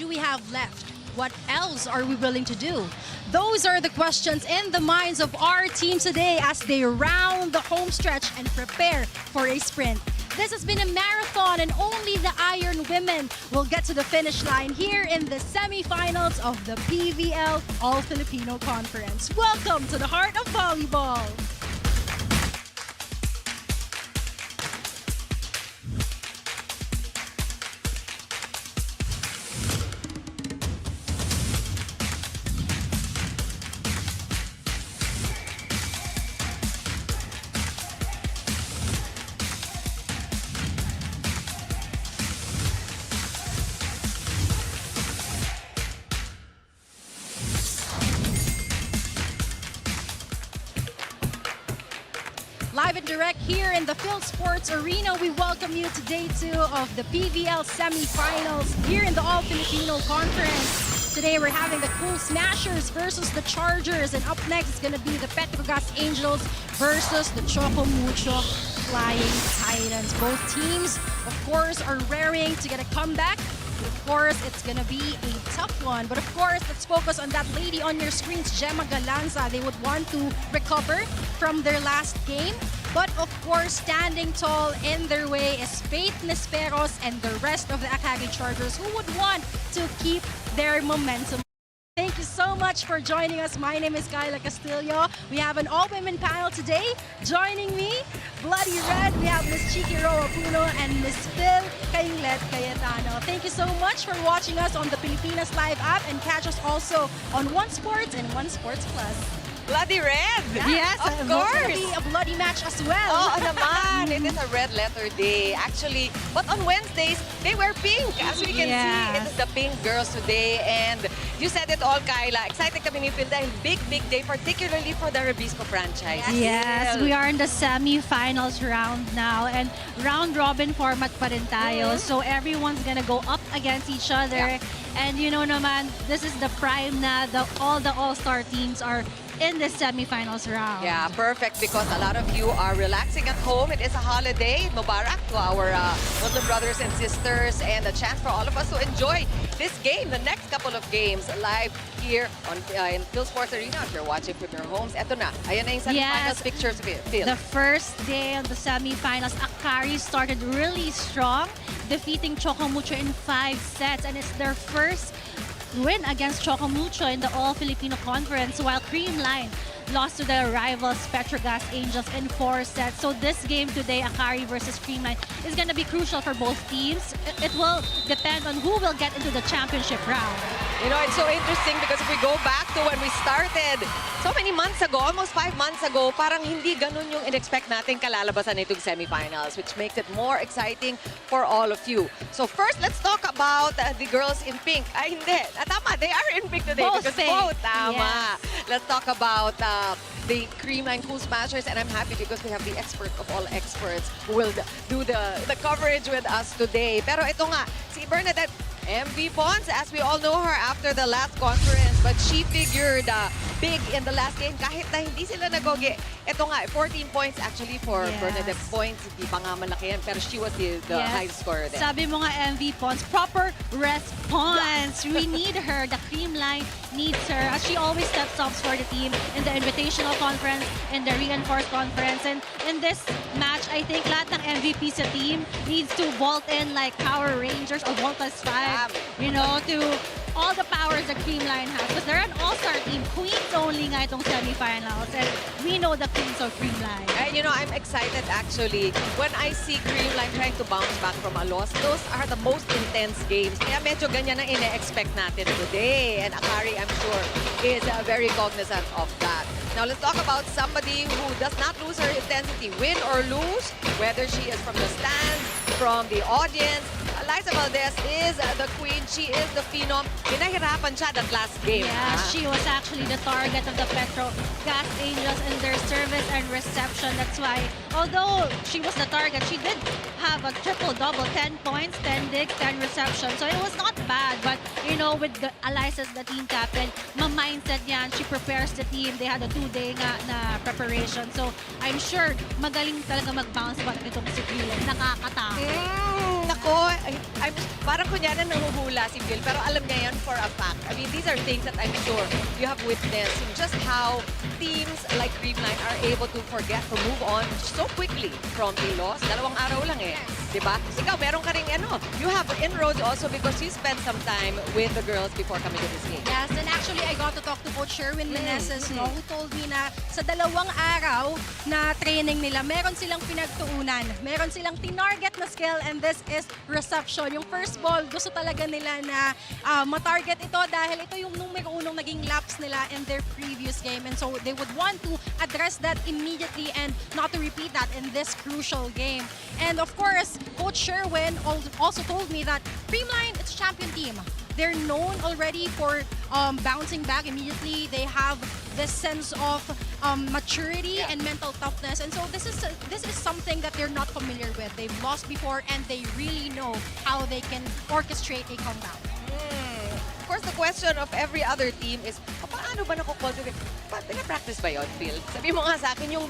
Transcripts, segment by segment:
do we have left? What else are we willing to do? Those are the questions in the minds of our team today as they round the home stretch and prepare for a sprint. This has been a marathon and only the Iron Women will get to the finish line here in the semifinals of the PVL All-Filipino Conference. Welcome to the heart of volleyball. Live and direct here in the Phil Sports Arena, we welcome you to day 2 of the PVL semifinals here in the All-Filipino Conference. Today we're having the Cool Smashers versus the Chargers, and up next is going to be the Petrogas Angels versus the Choco Mucho Flying Titans. Both teams, of course, are raring to get a comeback. Of course, it's gonna be a tough one. But of course, let's focus on that lady on your screens, Gemma Galanza. They would want to recover from their last game. But of course, standing tall in their way is Faith Nesperos and the rest of the Akari Chargers who would want to keep their momentum. Thank you so much for joining us. My name is Kyla Castillo. We have an all-women panel today. Joining me, Bloody Red, we have Miss Chiki Roa Puno and Miss Phil Kaylet Cayetano. Thank you so much for watching us on the Pilipinas Live app, and catch us also on One Sports and One Sports Plus. Bloody red! Yes, of course! It's gonna be a bloody match as well. Oo naman, it is a red letter day. Actually, but on Wednesdays, they wear pink. As we can see, it is the pink girls today. And you said it all, Kyla. Excited kami ni Phil dahil big day, particularly for the Rebisco franchise. Yes, we are in the semi-finals round now, and round-robin format pa rin tayo. So everyone's gonna go up against each other. And you know naman, this is the prime na all the all-star teams are in the semi-finals round. Yeah, perfect, because a lot of you are relaxing at home. It is a holiday. Mubarak to our Muslim brothers and sisters, and a chance for all of us to enjoy this game, the next couple of games, live here on in Phil Sports Arena. If you're watching from your homes, eto na. Ayan na yung semi-finals pictures, Phil. The first day of the semi-finals, Akari started really strong, defeating Choco Mucho in 5 sets, and it's their first win against Choco Mucho in the All-Filipino Conference, while Creamline lost to their rivals Petrogas Angels in 4 sets. So this game today, Akari versus Creamline, is going to be crucial for both teams. It will depend on who will get into the championship round. You know, it's so interesting because if we go back to when we started, so many months ago, almost 5 months ago, parang hindi ganun yung in-expect natin kalalabasan itong semifinals, which makes it more exciting for all of you. So first, let's talk about the girls in pink. Ay, hindi. Tama, they are in pink today Both because pink. both, tama. Yes. Let's talk about the Creamline Cool Smashers, and I'm happy because we have the expert of all experts who will do the coverage with us today. Pero ito nga, si Bernadette MV Pons, as we all know her after the last conference, but she figured big in the last game kahit na hindi sila nagogi. Ito nga, 14 points actually for Bernadette points. Hindi pa nga malaki yan, pero she was the highest scorer there. Sabi mo nga, MV Pons, proper response. We need her. The Creamline needs her, as she always steps up for the team in the Invitational Conference, in the Reinforced Conference. And in this match, I think lahat ng MVP sa team needs to vault in like Power Rangers or Vault +5, you know, to all the powers that Creamline has. Because they're an all-star team. Queens only nga itong semifinals. And we know the queens of Creamline. And you know, I'm excited actually when I see Creamline trying to bounce back from a loss. Those are the most intense games. Kaya medyo ganyan ang ine-expect natin today. And Akari, I'm sure, is very cognizant of that. Now, let's talk about somebody who does not lose her intensity, win or lose, whether she is from the stands, from the audience. Eliza Valdez is the queen. She is the phenom. Pinahirapan siya that last game. Yeah, she was actually the target of the Petrogas Angels in their service and reception. That's why, although she was the target, she did have a triple-double, 10 points, 10 digs, 10 receptions. So it was not bad. But, you know, with the Eliza's the team captain, ma-mindset yan. She prepares the team. They had a 2-day na preparation. So I'm sure magaling talaga mag-bounce back itong si Creamline. Nakakatakot. Ako, parang kunyari nahuhula si Phil, pero alam niya yan for a fact. I mean, these are things that I'm sure you have witnessed. Just how teams like Creamline are able to forget, to move on so quickly from a loss. 2 araw lang eh. Diba? Ikaw, meron ka rin you have inroads also because you spent some time with the girls before coming to this game. Yes, and actually I got to talk to Coach Sherwin Meneses, no, who told me na sa 2 araw na training nila, meron silang pinagtuunan. Meron silang tinarget na skill, and this is reception. Yung first ball, gusto talaga nila na matarget ito dahil ito yung numero 1 naging laps nila in their previous game. And so they would want to address that immediately and not to repeat that in this crucial game. And of course, Coach Sherwin also told me that Creamline, it's a champion team. They're known already for bouncing back immediately. They have this sense of maturity and mental toughness. And so this is something that they're not familiar with. They've lost before and they really know how they can orchestrate a comeback. Of course, the question of every other team is, paano ba nakukultivate? Pina-practice ba yun, Phil? Sabi mo nga sa akin, yung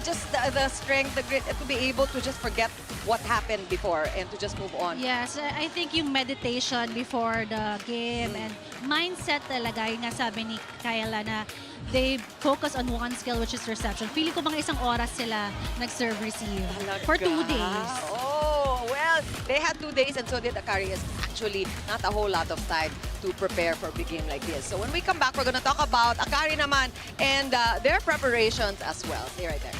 just the strength, the grit, and to be able to just forget what happened before and to just move on. Yes, I think yung meditation before the game and mindset talaga, yung nga sabi ni Kyla na they focus on one skill, which is reception. Feeling ko mga 1 oras sila nag-serve-receive for 2 days. Oh, well, they had 2 days and so did Akari. Is actually not a whole lot of time to prepare for a big game like this. So when we come back, we're going to talk about Akari naman and their preparations as well. Stay right there.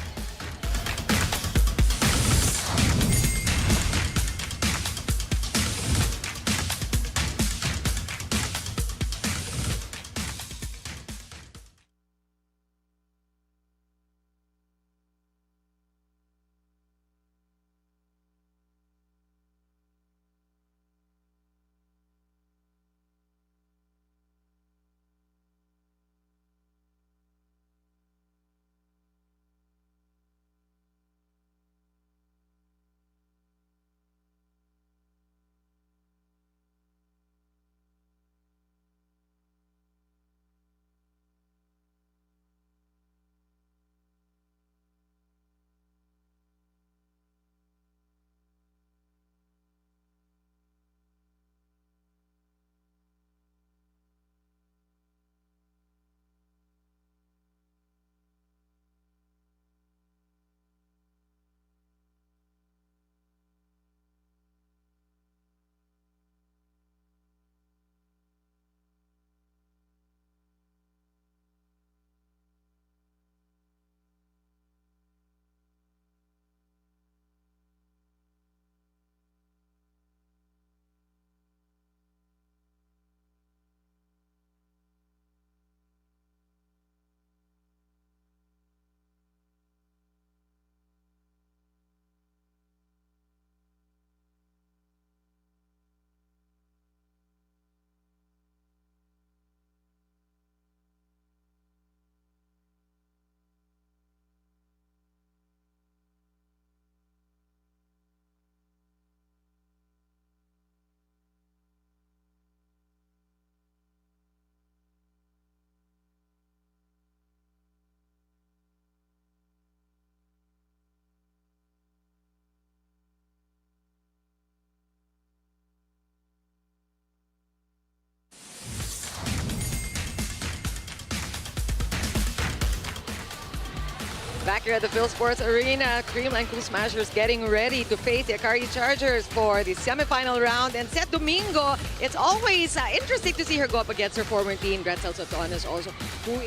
Back here at the Phil Sports Arena, Creamline Cool Smashers getting ready to face the Akari Chargers for the semifinal round. And Seth Domingo, it's always interesting to see her go up against her former team, Gretzel Sotones also, who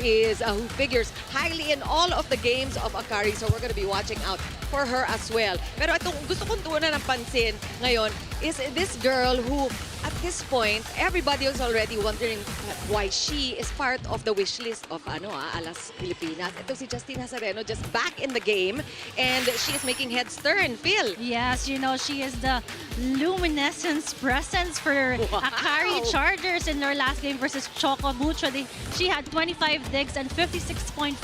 figures highly in all of the games of Akari. So we're going to be watching out for her as well. Pero itong gusto kong tuunan ng pansin ngayon is this girl who, at this point, everybody is already wondering why she is part of the wish list of Alas Pilipinas. Ito si Justine Hazareno, just back in the game, and she is making heads turn. Phil. Yes, you know, she is the luminescence presence for Akari Chargers in their last game versus Choco Mucho. She had 25 digs and 56.5%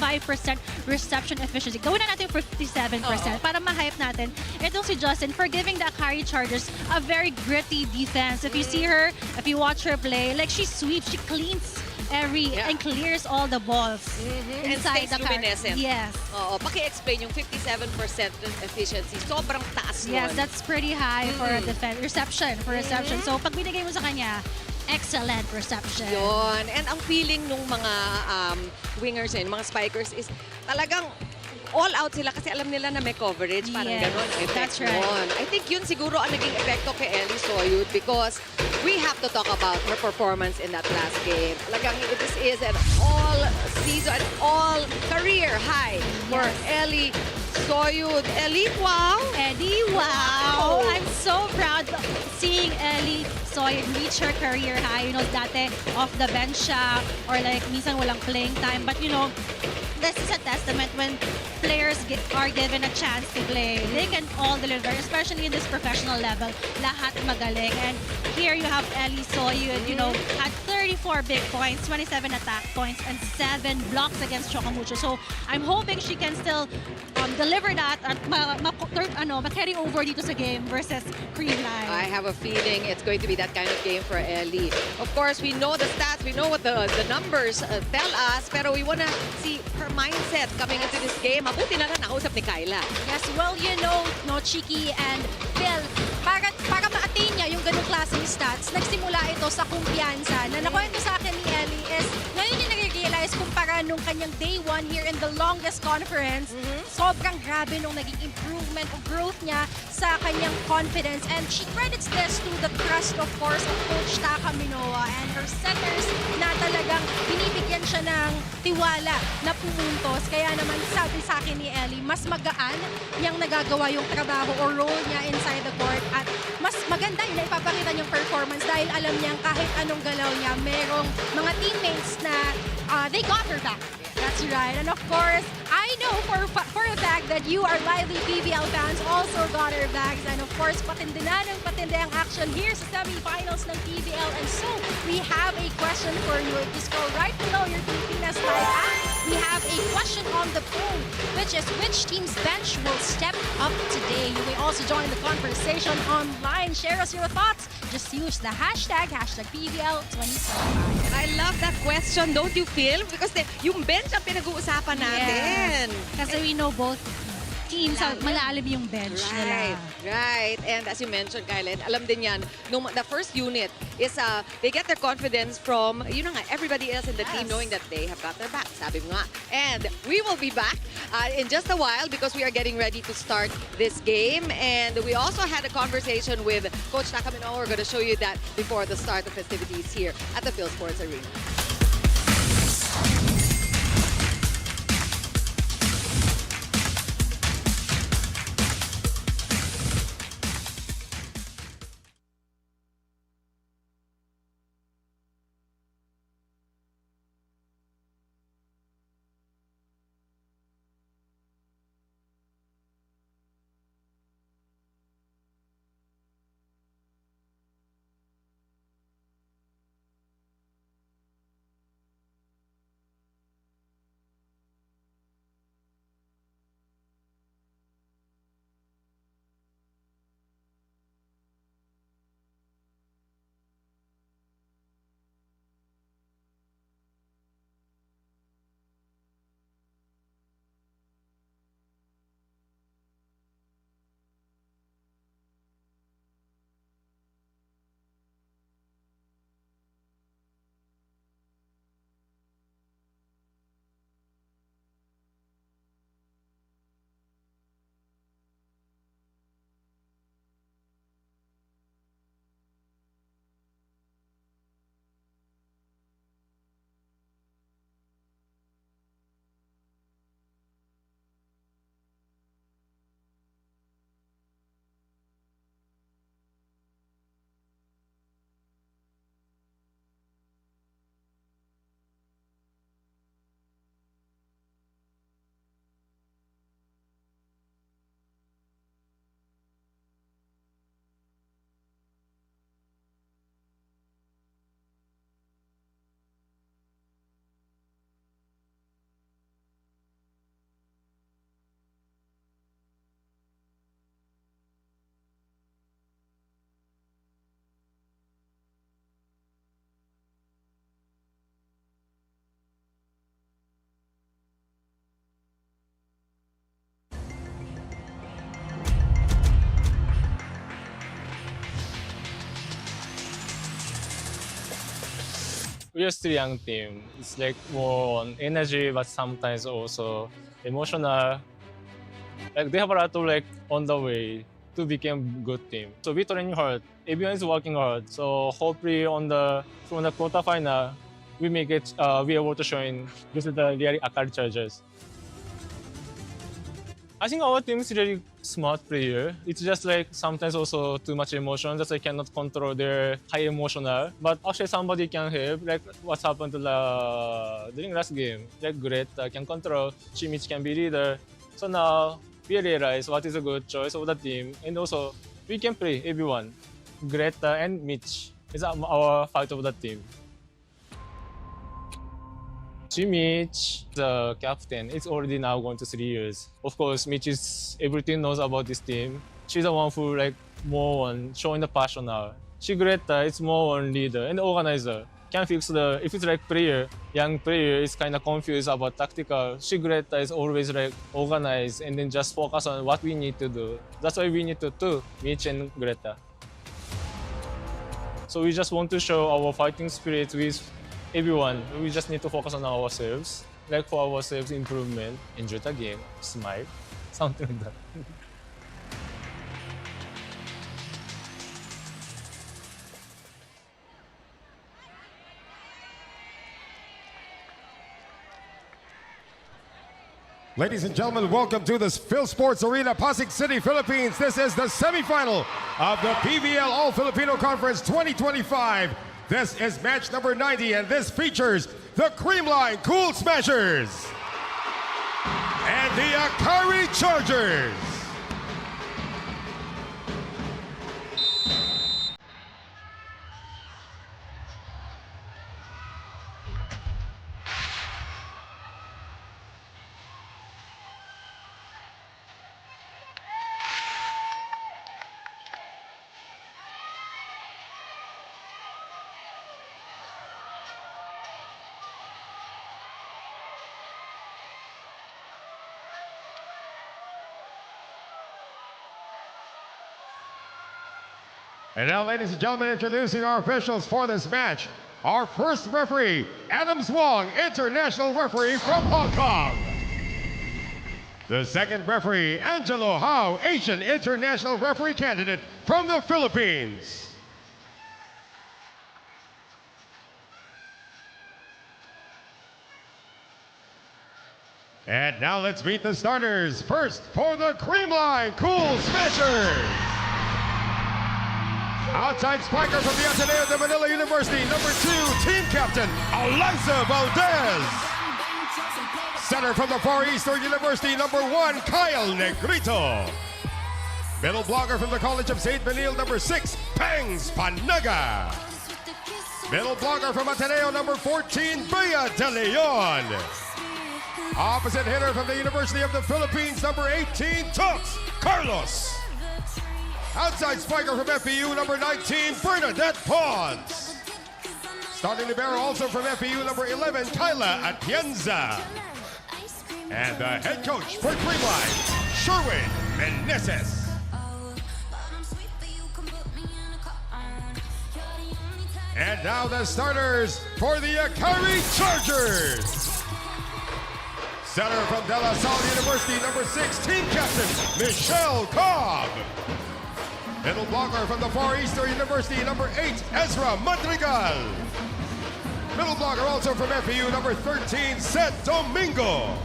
reception efficiency. Gawin na natin 57% para ma-hype natin. Itong si Justin for giving the Akari Chargers a very gritty defense. If you see her, if you watch her play, like she sweeps, she cleans and clears all the balls And inside stays the card. luminescent. Yes. Oo, paki-explain yung 57% efficiency. Sobrang taas nun. Yes, that's pretty high for a defense reception. So pag binigay mo sa kanya, excellent reception. Yun. And ang feeling nung mga wingers yun, mga spikers is talagang all out sila kasi alam nila na may coverage. Parang Yes, ganon. that's right. Yun. I think yun siguro ang naging epekto kay Ellie Soyud because we have to talk about her performance in that last game. Talagang this is an all-season, all-career high for Ellie Soyud. Ellie, wow! Eddie, wow! I'm so proud of seeing Ellie Soyud reach her career high. You know, dati off the bench siya or like minsan walang playing time. But you know, this is a testament when players are given a chance to play. They can all deliver, especially in this professional level. Lahat magaling. And here you have Ellie Soyud, you know, had 34 big points, 27 attack points, and 7 blocks against Chocamucho. So I'm hoping she can still deliver that at ma-carry over dito sa game versus Creamline. I have a feeling it's going to be that kind of game for Ellie. Of course, we know the stats, we know what the numbers tell us, pero we want to see her mindset coming into this game. Mabuti na lang nakausap ni Kyla. Yes, well, you know, no, Chiki and Phil, para ma-attain niya yung ganung klaseng stats, nagsimula ito sa kumpiyansa. Na nakwento sa akin ni Ellie is, ngayon niya nag-realize kumpara nung kanyang day 1 here in the longest conference, sobrang grabe nung naging improvement o growth niya sa kanyang confidence. And she credits this to the trust, of course, of Coach Taka Minoa and her setters na talagang binibigyan siya ng tiwala na pumuntos. Kaya naman sabi sa akin ni Ellie, mas magaan niyang nagagawa yung trabaho o role niya inside the court at mas maganda yung naipapakita niyang performance dahil alam niyang kahit anong galaw niya, merong mga teammates na they got her back. That's right. And of course, I know for a fact that you are lively PVL fans also got her backs. And of course, patindi na ng patindi ang action here sa semifinals ng PVL. And so, we have a question for you. If you scroll right below your Pilipinas Live app, we have a question on the poll, which is which team's bench will step up today? You may also join the conversation online. Share us your thoughts. Just use the hashtag #PVL2025. And I love that question, don't you feel? Because yung bench ang pinag-uusapan natin. Kasi we know both teams, malalim yung bench nila. Right. And as you mentioned, Kyla, alam din yan, nung the first unit is they get their confidence from, you know nga, everybody else in the team knowing that they have got their back. Sabi mo nga. And we will be back in just a while because we are getting ready to start this game. And we also had a conversation with Coach Takamino. We're going to show you that before the start of festivities here at the Phil Sports Arena. we're still young team. It's like more on energy, but sometimes also emotional. Like they have a lot of like on the way to become good team. So we training hard. Everyone is working hard. So hopefully on the from the quarterfinal, we make it. We able to show in this is the really Akari Chargers. I think our team is really smart player. It's just like sometimes also too much emotion that I cannot control their high emotional. But actually somebody can help. Like what's happened to the during last game. Like Greta can control. Chimich can be leader. So now we realize what is a good choice of the team, and also we can play everyone. Greta and Mitch is our fight of the team. Mitch, the captain, it's already now going to 3 years. Of course, Mitch is everything knows about this team. She's the one who like more on showing the passion now. Greta is more on leader and organizer. Can fix the if it's like player, young player is kind of confused about tactical. Greta is always like organized and then just focus on what we need to do. That's why we need to do Mitch and Greta. So we just want to show our fighting spirit with everyone. We just need to focus on ourselves, like for ourselves improvement, enjoy the game, smile, something like that. Ladies and gentlemen, welcome to the Phil Sports Arena, Pasig City, Philippines. This is the semifinal of the PVL All-Filipino Conference 2025. This is match number 90, and this features the Creamline Cool Smashers and the Akari Chargers. And now, ladies and gentlemen, introducing our officials for this match. Our first referee, Adams Wong, international referee from Hong Kong. The second referee, Angelo Hao, Asian international referee candidate from the Philippines. And now let's meet the starters. First, for the Creamline Cool Smashers. Outside spiker from the Ateneo de Manila University, number 2, team captain, Eliza Valdez. Center from the Far Eastern University, number 1, Kyle Negrito. Middle blocker from the College of St. Benil, number 6, Pangs Panaga. Middle blocker from Ateneo, number 14, Bea De Leon. Opposite hitter from the University of the Philippines, number 18, Tux Carlos. Outside spiker from FEU, number 19, Bernadette Pons. Starting libero also from FEU, number 11, Kyla Atienza. And the head coach for Creamline, Sherwin Meneses. And now the starters for the Akari Chargers. Center from De La Salle University, number 6, team captain, Michelle Cobb. Middle blocker from the Far Eastern University, number 8, Ezra Madrigal. Middle blocker also from FEU, number 13, Seth Domingo.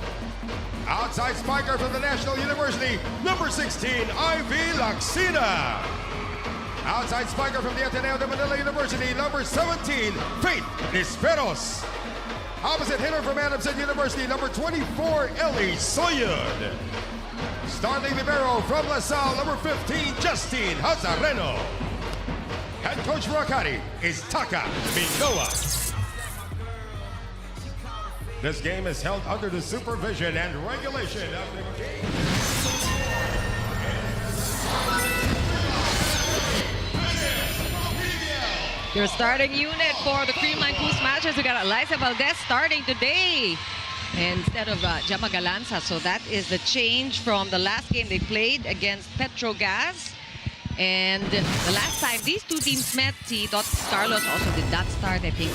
Outside spiker from the National University, number 16, Ivy Laxina. Outside spiker from the Ateneo de Manila University, number 17, Faith Nisperos. Opposite hitter from Adamson University, number 24, Ellie Soyud. Starting libero from La Salle, number 15, Justine Hazareno. Head coach for Akari is Taka Minoa. This game is held under the supervision and regulation of the game. Your starting unit for the Creamline Cool Smashers, we got Eliza Valdez starting today instead of Jama Galanza. So that is the change from the last game they played against Petrogas. And the last time these two teams met, si Dot Carlos also did not start. I think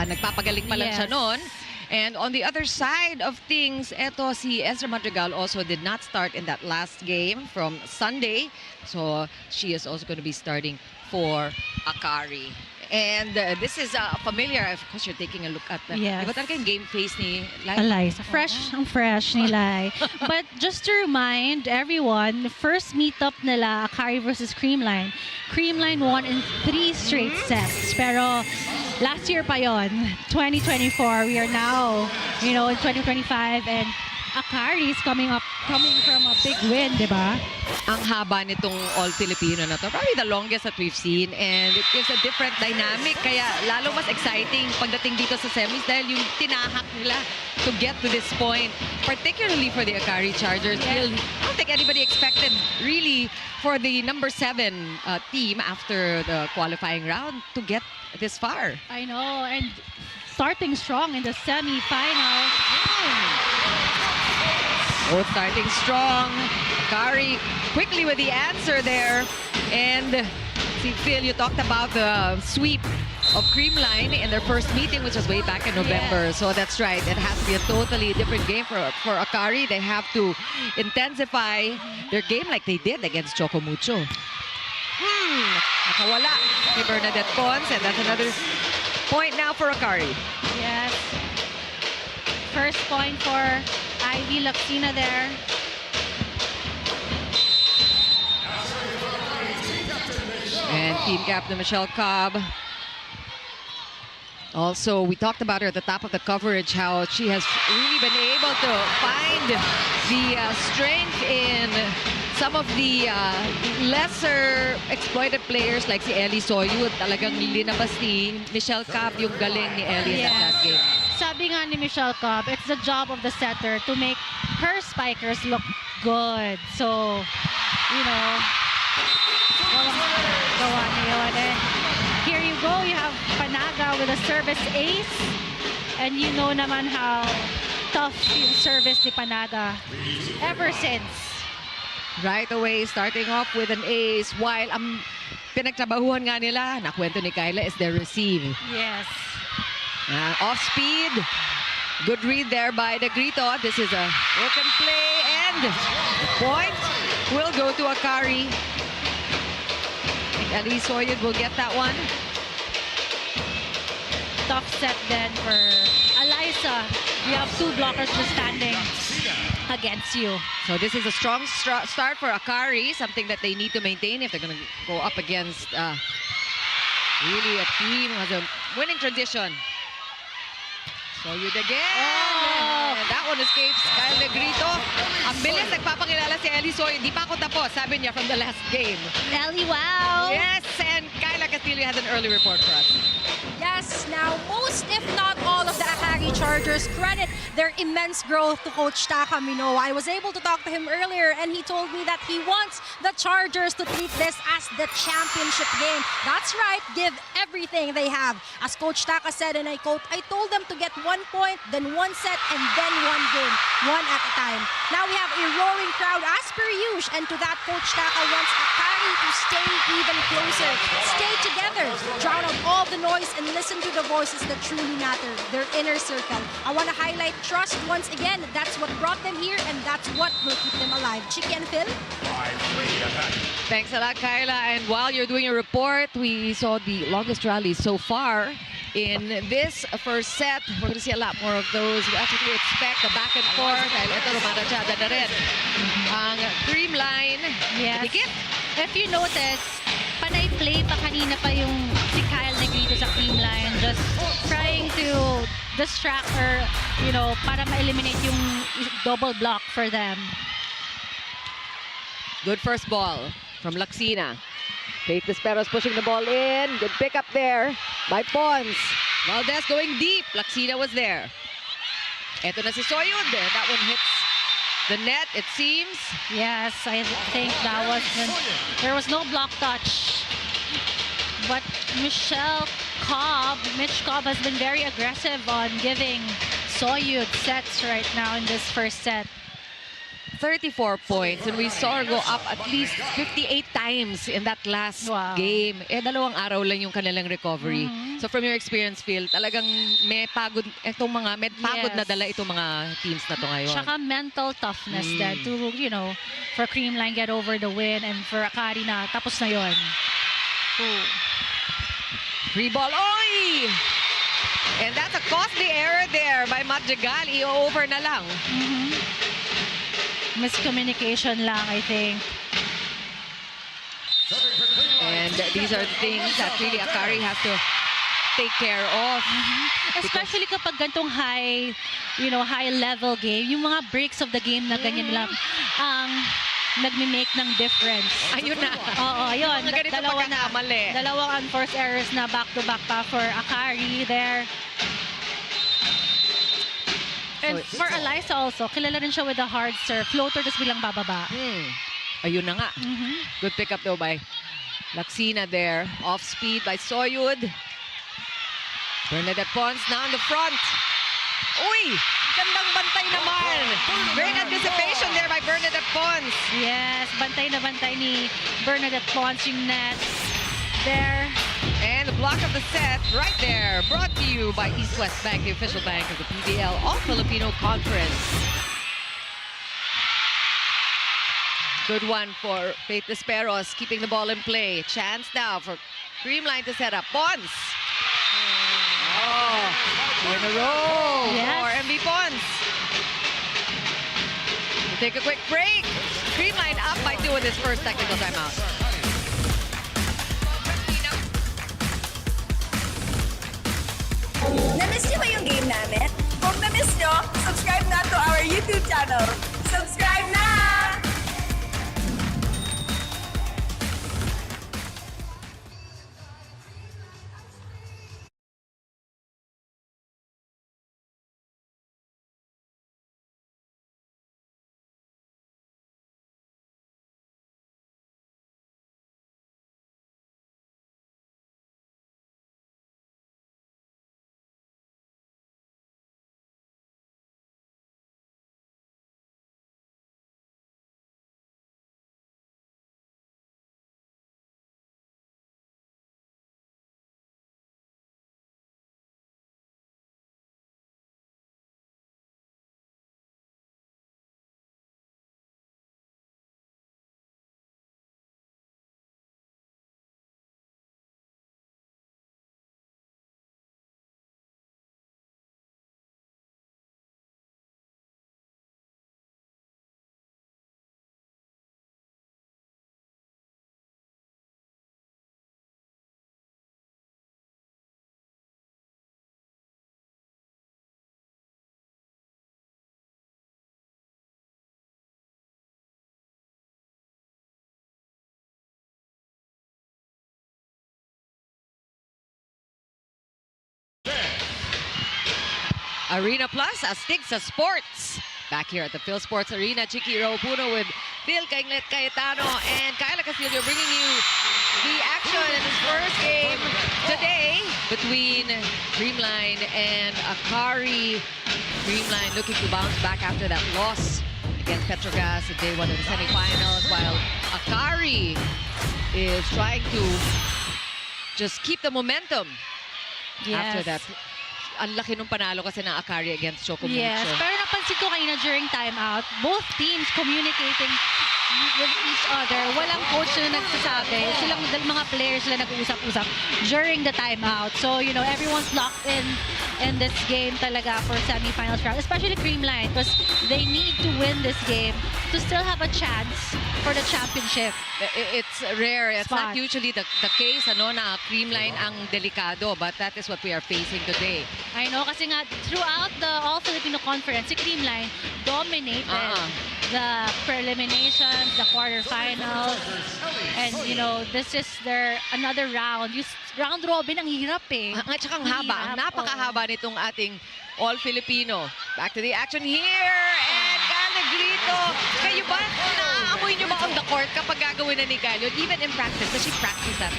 nagpapagaling pa lang siya Yes. noon. And on the other side of things, eto si Ezra Madrigal also did not start in that last game from Sunday. So she is also going to be starting for Akari. And this is familiar. Of course, you're taking a look at the... Yes. Iba talaga yung game face ni Lai. Eliza. Ang fresh ni Lai. But just to remind everyone, first meetup nila, Akari versus Creamline. Creamline won in 3 straight sets. Pero last year pa yon, 2024. We are now, in 2025, and Akari is coming from a big win, di ba? Ang haba nitong All-Filipino na to. Probably the longest that we've seen, and it gives a different dynamic. Kaya lalo mas exciting pagdating dito sa semis dahil yung tinahak nila to get to this point. Particularly for the Akari Chargers. Yes. I don't think anybody expected really for the number 7 team after the qualifying round to get this far. I know, and starting strong in the semifinals. Both starting strong. Akari quickly with the answer there. And see, Phil, you talked about the sweep of Creamline in their first meeting, which was way back in November. Yes. So that's right. It has to be a totally different game for Akari. They have to intensify their game like they did against Chocomucho. Nakawala kay Bernadette Pons, and that's another point now for Akari. Yes. First point for Ivy Laksina there. And team captain Michelle Cobb. Also, we talked about her at the top of the coverage, how she has really been able to find the strength in some of the lesser exploited players like si Ellie Soyud. Talagang linabas ni Michelle Cobb yung galing ni Ellie in that last game. Sabi nga ni Michelle Cobb, it's the job of the setter to make her spikers look good. So, gawa niyo. And here you go, you have Panaga with a service ace. And you know naman how tough yung service ni Panaga ever since. Right away, starting off with an ace, while ang pinagtrabahuhan nga nila, nakwento ni Kyla, is their receive. Yes. Off speed. Good read there by Negrito. This is a broken play, and the point will go to Akari. Ellie Soyud will get that one. Tough set then for Eliza. You have 2 blockers just standing against you. So this is a strong start for Akari, something that they need to maintain if they're going to go up against really a team who has a winning tradition. Soyud again. Oh. And that one escapes Kyle Negrito. Ang bilis, nagpapakilala si Ellie Soyud. Di pa ako tapos, sabi niya from the last game. Ellie, wow. Yes, and Kyla Castillo has an early report for us. Yes, now most if not all of the Akari Chargers credit their immense growth to Coach Taka Minoa. I was able to talk to him earlier and he told me that he wants the Chargers to treat this as the championship game. That's right, give everything they have. As Coach Taka said, and I quote, I told them to get 1 point, then 1 set, and then 1 game, 1 at a time. Now we have a roaring crowd as per usual, and to that Coach Taka wants Akari to stay even closer, stay together, drown out all the noise, and listen to the voices that truly matter, their inner circle. I want to highlight trust once again. That's what brought them here, and that's what will keep them alive. Chiki and Phil? Thanks a lot, Kyla. And while you're doing your report, we saw the longest rally so far in this first set. We're going to see a lot more of those. We actually expect the back and forth. Dahil ito, rumarachada na rin ang Creamline. Yes. Dikit. If you notice, panay play pa kanina pa yung si Kyle Negrito sa Creamline, just trying to distract her, para ma-eliminate yung double block for them. Good first ball from Laksina. Faith Desperos pushing the ball in. Good pick up there by Pons. Valdez going deep. Laksina was there. Eto na si Soyud. That one hits the net, it seems. Yes, I think that was there was no block touch. But Mitch Cobb has been very aggressive on giving Soyud sets right now in this first set. 34 points, and we saw her go up at least 58 times in that last Wow. game. Eh, 2 araw lang yung kanilang recovery. So from your experience, Phil, talagang may pagod, may pagod na Yes. dala itong mga teams na to ngayon. Tsaka mental toughness din to, you know, for Creamline get over the win and for Akari na tapos na yon. Free ball, oy! And that's a costly error there by Madrigal. I-over na lang. Miscommunication lang, I think. And these are the things that really Akari has to take care of. Especially kapag gantong high, you know, high level game, yung mga breaks of the game na ganyan lang ang nagme-make ng difference. Ayun na. Oo, ayun. Mga ganito pagkakamali. Dalawang unforced errors na back-to-back pa for Akari there. And for Eliza also, kilala rin siya with a hard serve. Floater, tapos bilang bababa. Ayun na nga. Good pickup though by Laksina there. Off speed by Soyud. Bernadette Pons now in the front. Uy! Gandang bantay naman. Great anticipation there by Bernadette Pons. Yes, bantay na bantay ni Bernadette Pons yung net there. And the block of the set right there. Brought to you by East West Bank, the official bank of the PVL All-Filipino Conference. Good one for Faith Desperos, keeping the ball in play. Chance now for Creamline to set up. Pons! Oh, two in a row Yes. for MV Pons. We'll take a quick break. Creamline up by 2 in this first technical timeout. Na-miss niyo ba yung game namin? Kung na-miss niyo, subscribe na to our YouTube channel. Subscribe na! Arena Plus, astig sa sports. Back here at the Phil Sports Arena, Chiki Puno with Phil Kainglet Cayetano and Kyla Castillo bringing you the action in this first game today between Creamline and Akari. Creamline looking to bounce back after that loss against Petrogas in day 1 of the semifinals, while Akari is trying to just keep the momentum after that. Ang laki nung panalo kasi ng Akari against Choco Yes, Mucho. pero napansin ko kanina during timeout, both teams communicating with each other. Walang coach na nagsasabi. Silang mga players sila nag-uusap-usap during the timeout. So, you know, everyone's locked in this game talaga for semifinals round, especially Creamline, because they need to win this game to still have a chance for the championship. It's rare. It's Spot. not usually the case na Creamline ang delikado, but that is what we are facing today. I know, kasi nga, throughout the All-Filipino Conference, si Creamline dominated the preliminations, the quarterfinals, and, you know, this is their another round. Yung round robin, ang hirap eh. At saka ang haba, ang Hirap, napakahaba nitong ating All-Filipino. Back to the action here, and Gal Negrito. Kayo ba, naaamoy nyo ba on the court kapag gagawin na ni Gal yun? Even in practice, does she practice that?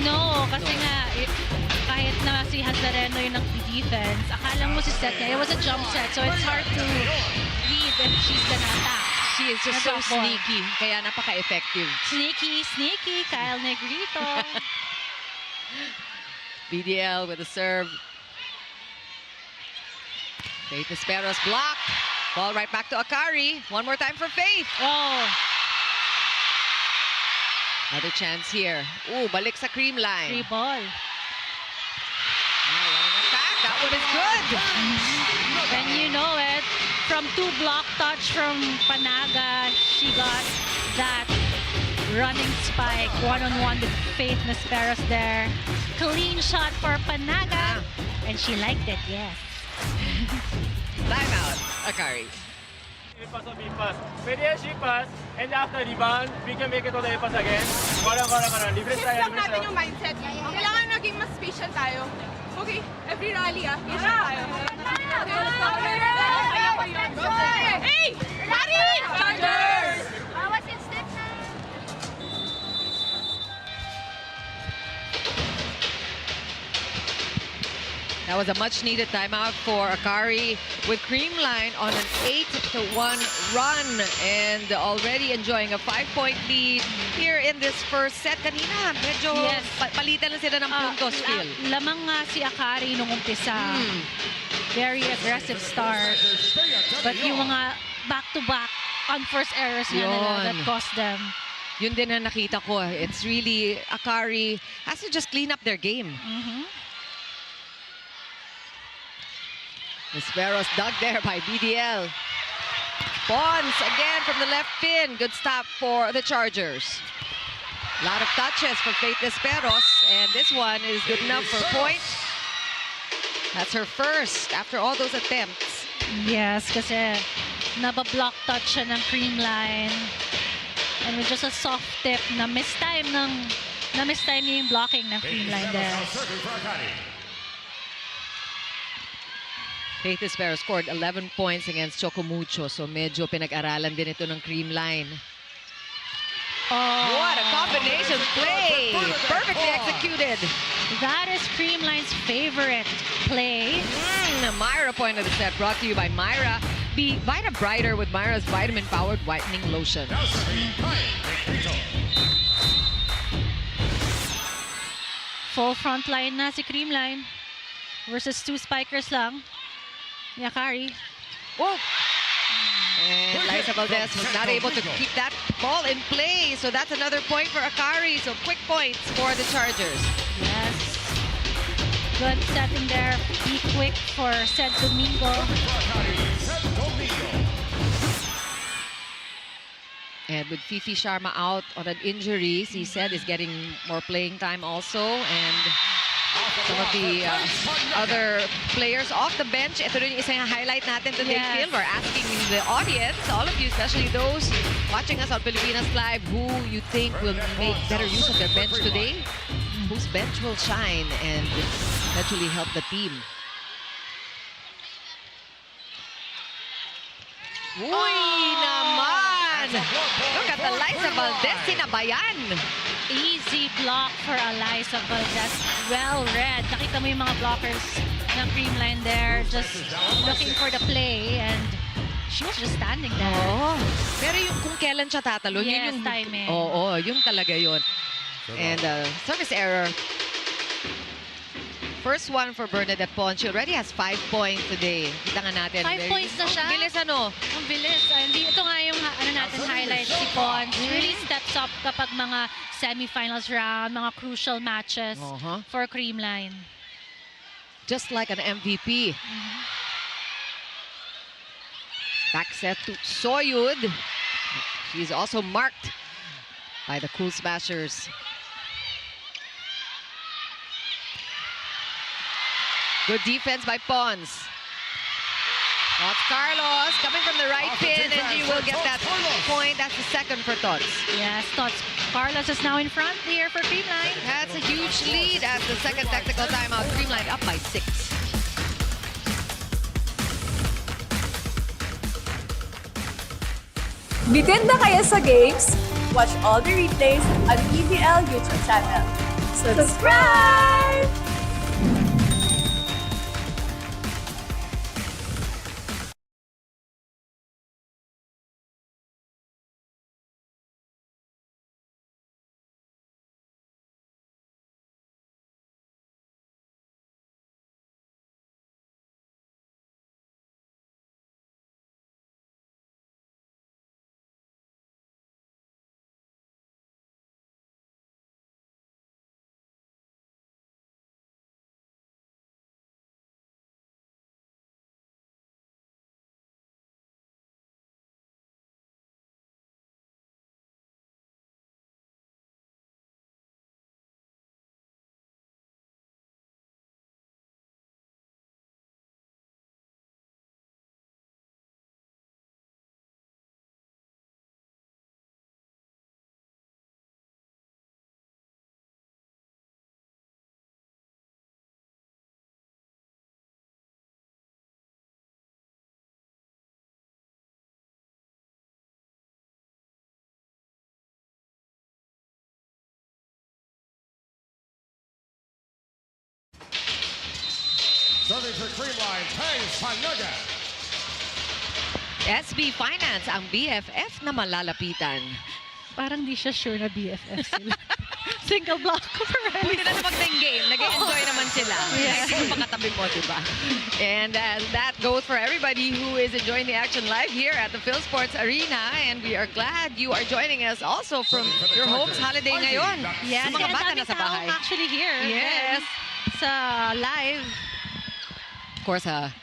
No, kasi nga, kahit na si Hazareno yung nag-defense, akala mo si set niya, it was a jump set, so it's hard to read if she's gonna attack. She is just so Nag-drop ball. sneaky, kaya napaka-effective. Sneaky, Kyle Negrito. BDL with a serve. Faith Esperos blocked. Ball right back to Akari. One more time for Faith. Oh, Another chance here. Ooh, balik sa Creamline. free ball. Running attack. That one is good. And you know it, from 2 block touch from Panaga, she got that running spike, one-on-one with Faith Nesperos there. Clean shot for Panaga, and she liked it, yes. Timeout, Akari. A-pass or B-pass. Pwede yan C-pass, and after rebound, we can make it to the A-pass again. Karan. Different Shift tayo, lang natin yung mindset. Kailangan naging mas patient tayo. Okay, every rally patient tayo. Hey! Akari! Chargers! That was a much-needed timeout for Akari with Creamline on an 8-1 run and already enjoying a 5-point lead here in this first set. Kanina, medyo Yes. palitan lang sila ng puntos, Phil. Lamang nga si Akari nung umpisa. Very aggressive start. But yung mga back-to-back unforced errors nga nila that Yun. cost them. Yun din na nakita ko. It's really, Akari has to just clean up their game. Esperos dug there by BDL. Pons again from the left pin. Good stop for the Chargers. A lot of touches for Faith Esperos, and this one is good enough for a point. That's her first after all those attempts. Yes, kasi nabablock touch siya ng Creamline. And with just a soft tip na miss time niya yung blocking ng Creamline there. Faith Esperos scored 11 points against Chocomucho, so medyo pinag-aralan din ito ng Creamline. Oh, What a combination play! Perfectly executed. that is Creamline's favorite play. Myra point of the set brought to you by Myra. Be Vita Brighter with Myra's vitamin-powered whitening lotion. Full front line na si Creamline versus 2 spikers lang. Ni Akari. Whoa! And Liza Valdez was not able to keep that ball in play. So that's another point for Akari. So quick points for the Chargers. Yes. Good setting there. Be quick for Sed Domingo. And with Fifi Sharma out on an injury, he said is getting more playing time also. And some of the other players off the bench. Ito rin yung isang highlight natin today, Yes. Phil. We're asking the audience, all of you, especially those watching us on Pilipinas Live, who you think will make better use of their bench today? Whose bench will shine and eventually help the team? Uy, naman! Look at the Liza Valdez, sinabayan! Easy block for Eliza Valdez. Well read. Nakita mo yung mga blockers ng Creamline there. Just looking for the play and she was just standing there. Oo. Pero yung kung kailan siya tatalon, yun Yes, yung... timing. Oo, yun talaga yun. And service error. First one for Bernadette Pon. She already has 5 points today. Kita nga natin. 5 points na siya? Bilis ano? Ang bilis. Ito nga yung natin highlight si Pons. Really steps up kapag mga semifinals round, mga crucial matches for Creamline. Just like an MVP. Back set to Soyud. She's also marked by the Cool Smashers. Good defense by Pons. That's Carlos coming from the right pin, and you will get that point. That's the second for Tots. Yes, Tots. Carlos is now in front here for Creamline. That's a huge lead at the second technical timeout. Creamline up by 6. Bitin na kayo sa games? Watch all the replays on PVL YouTube channel. Subscribe! times Panaga. SB Finance, ang BFF na malalapitan. Parang di siya sure na BFF sila. Single block for Buti na naman ng game. Nag-enjoy naman sila. Yes. Kahit makatabi mo, diba? And that goes for everybody who is enjoying the action live here at the Phil Sports Arena. And we are glad you are joining us also from your home's holiday ngayon. Yes, Yung mga and bata daming nasa taong bahay. actually here. Yes. Sa live. Of course, a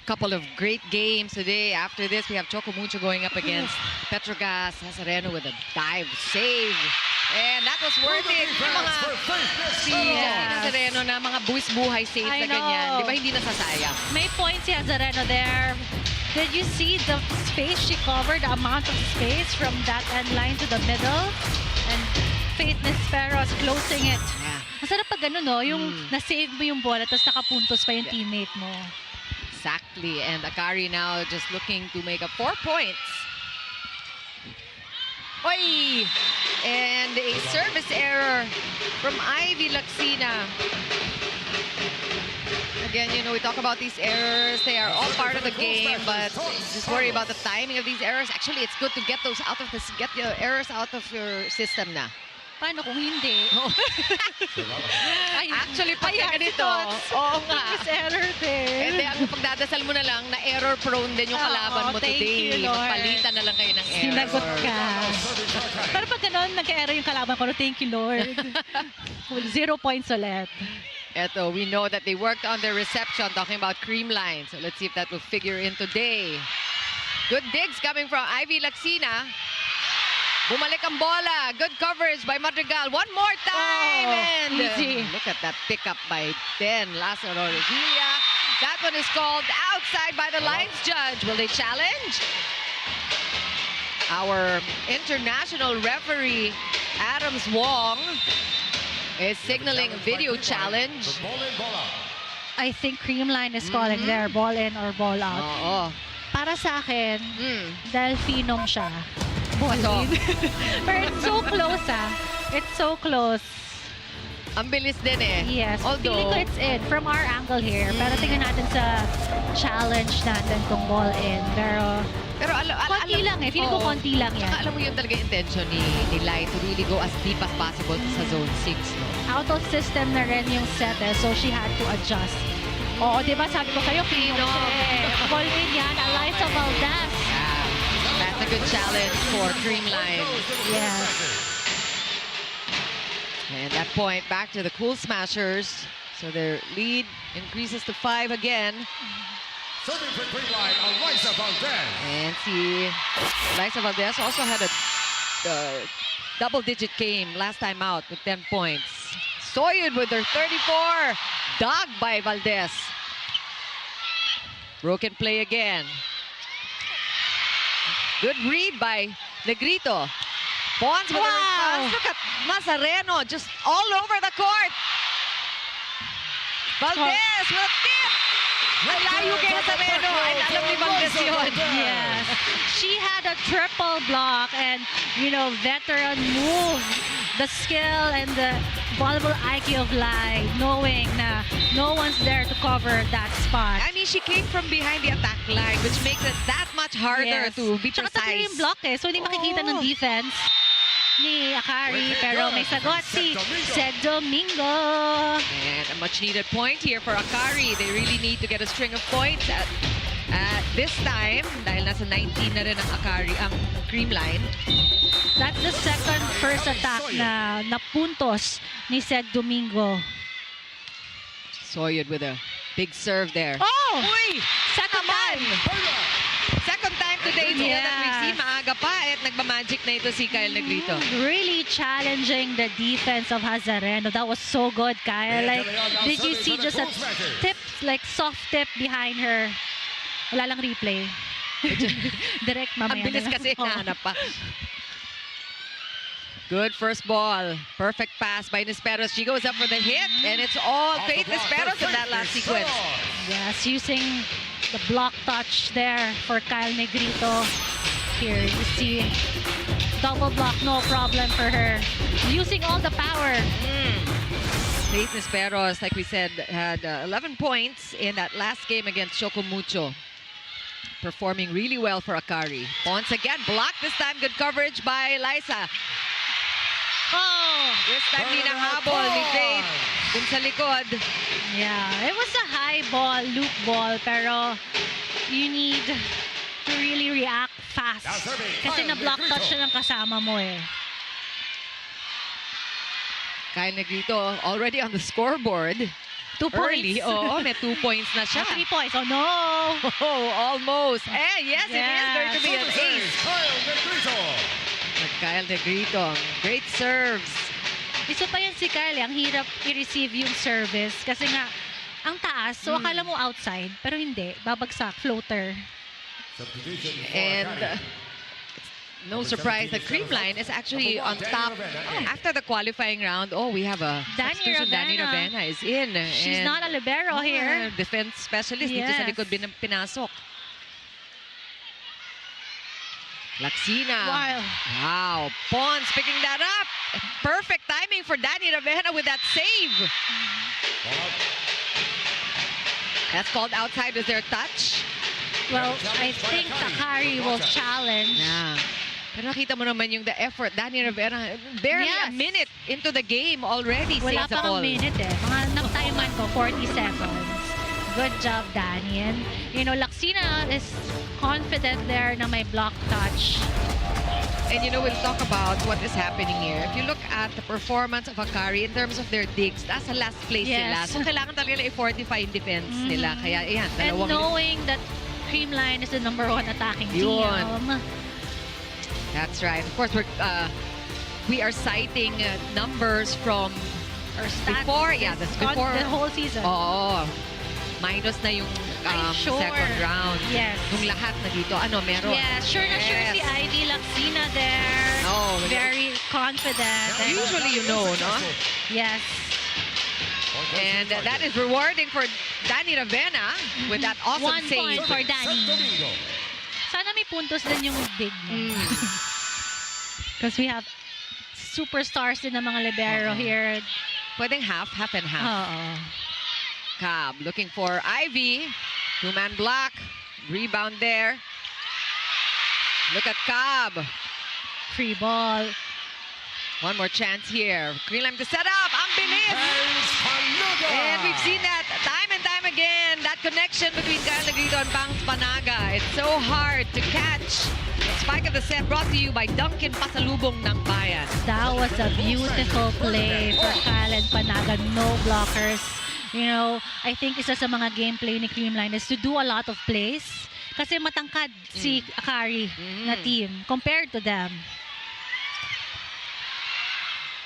couple of great games today. After this, we have Choco Mucho going up against Petrogas. Nazareno with a dive save. And that was worth it. Yung mga si Nazareno na mga buwis-buhay saves I na ganyan. know. Di ba hindi nasasayang? May points si Nazareno there. Did you see the space she covered, the amount of space from that end line to the middle? And Faith Nisperos closing it. Yeah. Masarap pag gano'n, no? Yung na-save mo yung bola, tapos nakapuntos pa yung teammate mo. Exactly. And Akari now just looking to make up 4 points. Oy! And a service error from Ivy Laxina. Again, you know, we talk about these errors. They are all part of the game, but just worry about the timing of these errors. Actually, it's good to get those out of this, get the errors out of your system na. Paano kung hindi? Actually, pag Ayan, ganito, thoughts. oo nga. There's error there. Eh, ang pagdadasal mo na lang na error prone din yung kalaban mo thank today. you, Lord. Magpalitan na lang kayo ng error. Sinagot ka. Pero pag gano'n, nagka-error yung kalaban ko, thank you, Lord. 0 points ulit. Eto, we know that they worked on their reception, talking about Creamline. So let's see if that will figure in today. Good digs coming from Ivy Laxina. Bumalik ang bola. Good coverage by Madrigal. One more time. And easy. Look at that pickup by Den Lazaro Revilla. That one is called outside by the lines judge. Will they challenge? Our international referee, Adams Wong, is signaling a video challenge. I think Creamline is calling there, ball in or ball out. Oo. Para sa akin, dahil Phenom siya. Ball Ito. in. Pero it's so close, ah. It's so close. Ang bilis din eh. Yes. Feeling Although, ko it's in from our angle here. Pero tingnan natin sa challenge natin kung ball in. Pero konti lang eh. Feeling ko konti lang yan. Alam mo yun talaga yung intention ni Lai to really go as deep as possible sa zone 6. No? Out of system na rin yung set eh. So she had to adjust. Oo, di ba sabi ko sa'yo, Phenom siya eh. Ball in yan, Eliza Valdez. Yeah. That's a good challenge for Creamline. Yes. And that point back to the Cool Smashers. So their lead increases to 5 again. Serving for Creamline, Eliza Valdez. And see, Eliza Valdez also had a double-digit game last time out with 10 points. Soyud with their 34. Dug by Valdez. Broken play again. Good read by Negrito. Pons with a response. Look at Nazareno just all over the court. Valdez with a tip. Ay, layo kay Nazareno. Ay, alam ni Valdez yun. Yes. She had a triple block and, you know, veteran move. The skill and the volleyball IQ of Lai, knowing na no one's there to cover that spot. I mean, she came from behind the attack line, which makes it that much harder to be Tsaka tatlo precise. yung block eh. So hindi makikita ng defense ni Akari. Pero may sagot si Sed Domingo. And a much-needed point here for Akari. They really need to get a string of points at this time. Dahil nasa 19 na rin ang Akari, ang Creamline. That's the second first attack na puntos ni Sed Domingo. Soyud with a big serve there. Oh! Uy! Second time! Second time today Yes. that we've seen. Maaga pa at nagmamagic na ito si Kyle Negrito. Really challenging the defense of Nazareno. That was so good, Kyle. Like, did you see just a tip, like soft tip behind her? Wala lang replay. Direct mamaya. Ang bilis na lang. kasi Oh. nahanap pa. Good first ball. Perfect pass by Nisperos. She goes up for the hit, and it's all Faith Nisperos in that last sequence. Yes, using the block touch there for Kyle Negrito. Here, you see, double block, no problem for her. Using all the power. They Faith Nisperos, like we said, had 11 points in that last game against Chocomucho. Performing really well for Akari. Once again, blocked this time. Good coverage by Liza. Oh! This time, hinahabol ni Faith dun sa likod. Yeah, it was a high ball, loop ball, pero you need to really react fast. Kasi na-block touch siya ng kasama mo eh. Kyle Negrito already on the scoreboard. 2 Early. points. Oo, may 2 points na siya. 3 points. Oh no! Oh, almost. Yes, it is going to be an ace. Kyle Negrito. Kyle Negrito, great serves. Isa pa yan si Kyle, ang hirap i-receive yung service kasi nga, ang taas, so akala mo outside, pero hindi, babagsak, floater. Substitution for And Akari. no surprise that Creamline is actually on top after the qualifying round. Oh, we have a Danny substitution. Danny Ravena. Ravena is in. She's not a libero here. Defense specialist dito sa Yes. likod pinasok. Laksina. Wow. Pons picking that up. Perfect timing for Danny Ravena with that save. That's called outside. Was there a touch? Well, I think Akari will challenge. Yeah. Pero nakita mo naman yung the effort. Danny Ravena, barely a Yes. minute into the game already Wala saves the pa ball. ang minute eh. Mga nag-timean ko, 40 seconds. Good job, Danny. And, you know, Laksina is confident there na may block touch. And you know, we'll talk about what is happening here. If you look at the performance of Akari in terms of their digs, nasa last place sila. Yes. So kailangan talaga na i-fortify yung defense nila. Kaya ayan, And dalawang... knowing that Creamline is the #1 attacking Yun. team. That's right. Of course, we are citing numbers from Or stats before. Yeah, that's before. the whole season. Oo. Minus na yung Ay, sure. second round. Yes. Nung lahat na dito, meron. Yes, sure na sure si Ivy Laksina there. Oh, Very confident. usually you know, no? Yes. And that is rewarding for Danny Ravena with that awesome 1 save. point for Danny. Domingo. Sana may puntos din yung dig mo. Because we have superstars din ng mga libero here. Pwedeng half and half. Oo. Cab looking for Ivy. 2-man block. Rebound there. Look at Cab. Free ball. One more chance here. Creamline to set up. Ang bilis! Hands Panaga. And we've seen that time and time again. That connection between Kyle Negrito and Pangs Panaga. It's so hard to catch. The spike of the set brought to you by Duncan Pasalubong ng Bayan. That was a beautiful play for Kyle and Panaga. No blockers. You know, I think isa sa mga gameplay ni Creamline is to do a lot of plays. Kasi matangkad si Akari na team compared to them.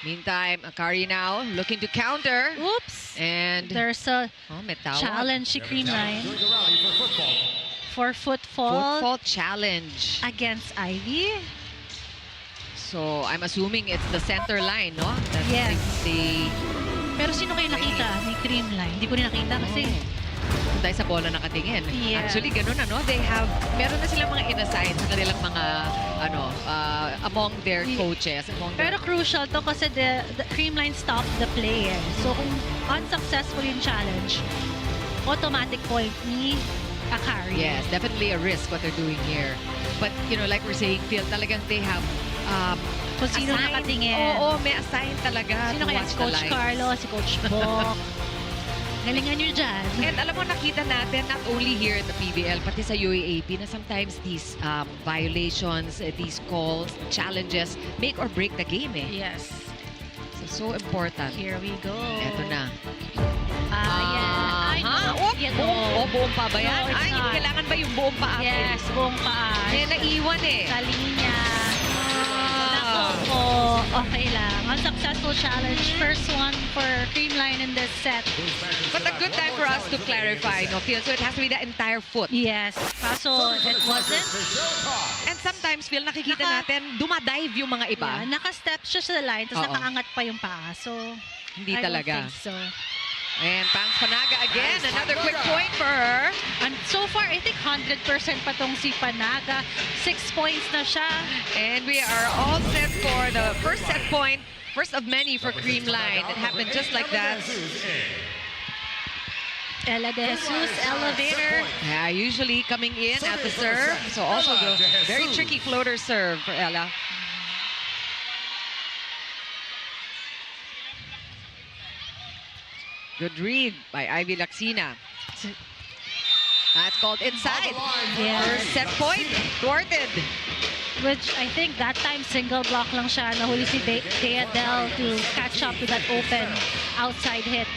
Meantime, Akari now looking to counter. Oops. And There's a may tawag. challenge si Creamline During the rally for football. for footfall Football challenge. against Ivy. So I'm assuming it's the center line, no? That's Yes. the Pero sino kayo nakita ni Creamline? Hindi ko rin nakita kasi dahil sa bola nakatingin. Yes. Actually, ganun ano, meron na silang mga inassign sa kanilang mga, among their coaches. pero crucial to kasi the Creamline stopped the play. So kung unsuccessful yung challenge, automatic point ni Akari. Yes, definitely a risk what they're doing here. But, you know, like we're saying, Phil, talagang they have Kung sino assigned- nakatingin. Oo, may assign talaga. Sino to kaya? watch Si the Coach lines. Carlo, si Coach Bok. Galingan nyo dyan. And alam mo, nakita natin not only here in the PVL, pati sa UAAP na sometimes these violations, these calls, challenges, make or break the game eh. Yes. So important. Here we go. Eto na. Ay, no. Yan, Buong pa ba yan? No, it's Ay, not. kailangan ba yung buong paa? Yes, buong paa. Eh, naiwan eh. Sa linya. Nako, okay lang. Unsuccessful challenge. First one for Creamline in this set. But a good time for us to clarify, no, Phil? So it has to be the entire foot. Yes. Kaso, it wasn't. And sometimes, Phil, nakikita natin, dumadive yung mga iba. Yeah, naka-step siya sa line, tapos Oo. nakaangat pa yung paa. So, Hindi I don't talaga. think so. And Pangs Panaga again, another quick point for her. And so far, I think 100% pa tong si Panaga. 6 points na siya. And we are all set for the first set point First of many for Creamline. It happened just like that. Ella De Jesus, elevator. Yeah, usually coming in at the serve. So also the very tricky floater serve for Ella. Good read by Ivy Laxina. That's called inside. Yeah. First set point, thwarted. Which I think that time single block lang siya. Nahuli si Dea Del to catch up to that open outside hit.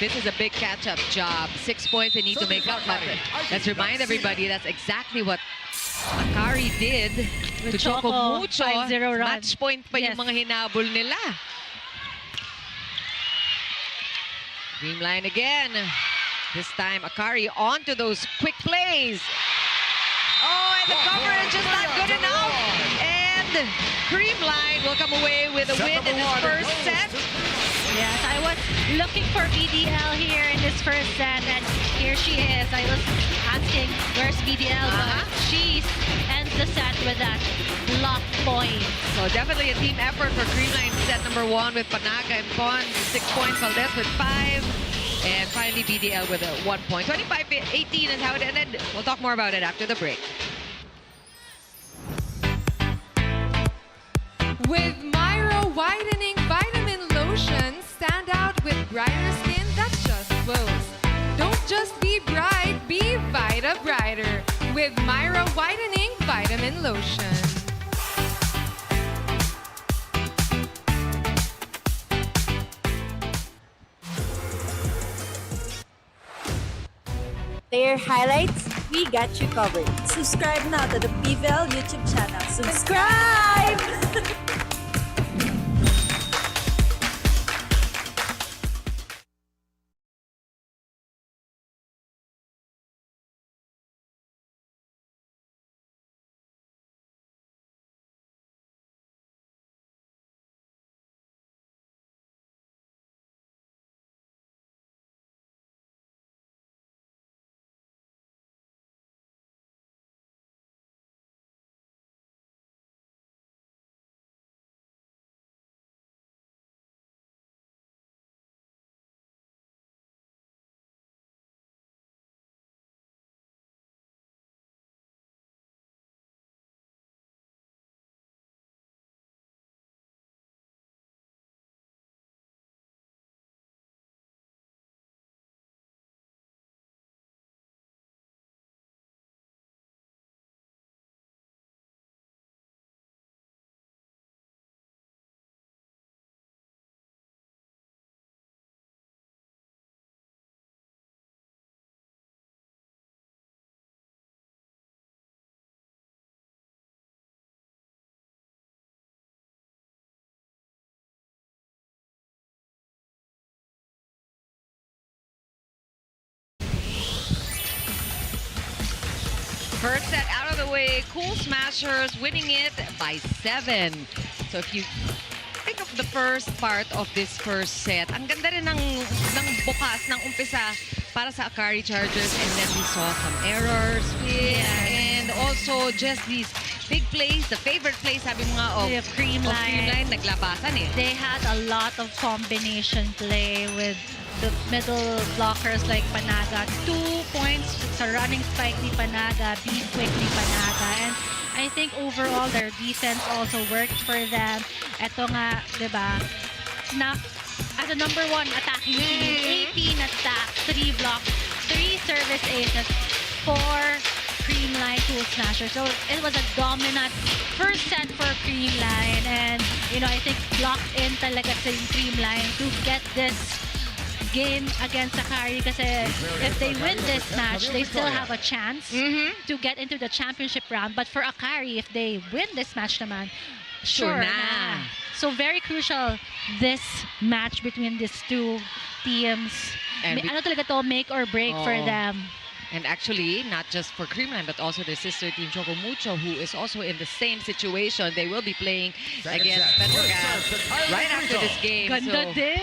This is a big catch-up job. 6 points they need to make up. But let's remind everybody that's exactly what Akari did With to Choco Choco, Mucho. 5-0 run. Match point pa yung Yes. mga hinabol nila. Creamline again. This time, Akari onto those quick plays. Oh, and the coverage is not good enough. And Creamline will come away with a win in this first set. Yes, I was looking for VDL here in this first set, and here she is. I was asking, where's VDL? But she ends the set with that block point. So definitely a team effort for Creamline set number 1 with Panaga and Pon, 6 points, Valdez with 5. And finally, BDL with a 1 point. 25-18 is how it ended. We'll talk more about it after the break. With Myro Whitening Vitamin Lotion, stand out with brighter skin that just glows. Don't just be bright, be Vita Brighter with Myro Whitening Vitamin Lotion. Player highlights, we got you covered. Subscribe now to the PVL YouTube channel. Subscribe! First set out of the way, Cool Smashers winning it by 7. So if you think of the first part of this first set, ang ganda rin ng bukas, ng umpisa para sa Akari Chargers, and then we saw some errors, and also just these big plays, the favorite plays, sabi mo nga of Creamline, naglabasan eh. They had a lot of combination play with the middle blockers like Panaga. 2 points sa running spike ni Panaga, beat quick ni Panaga. And I think overall their defense also worked for them. Ito nga, di ba, na as a number 1 attacking team, 18 attack, 3 blocks, 3 service aces, 4 Creamline Cool Smashers. So it was a dominant first set for Creamline, and you know, I think locked in talaga sa Creamline to get this game against Akari, kasi if they win this match, they still have a chance to get into the championship round. But for Akari, if they win this match naman, sure na. So very crucial this match between these two teams. And Ano talaga to, make or break for them. And actually, not just for Creamline, but also their sister team, Choco Mucho, who is also in the same situation. They will be playing against Petrogas right after this game. Ganda So, din!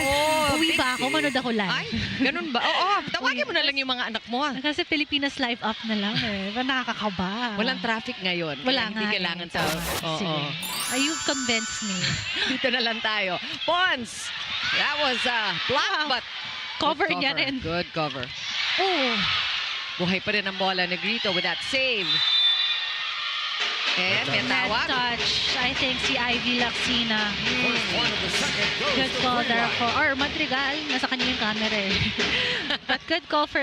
Oo, Uwi ba ako? big Manood ako live. Ay, ganun ba? Oo, tawagin mo na lang yung mga anak mo. Kasi Pilipinas live up na lang eh. Nakakakaba. Walang traffic ngayon. Wala Kaya hindi nga kailangan eh. sa... Tama. Sige. You've convinced me. Dito na lang tayo. Pons! That was block, but... Cover good niya rin. Good cover. Oh. Buhay pa rin ang bola ni Grito with that save. And may Net tawag. touch. I think si Ivy Laxina. First point of the second goes Good to call there Creamline. for... Or Madrigal. Nasa kanya yung camera eh. But good call for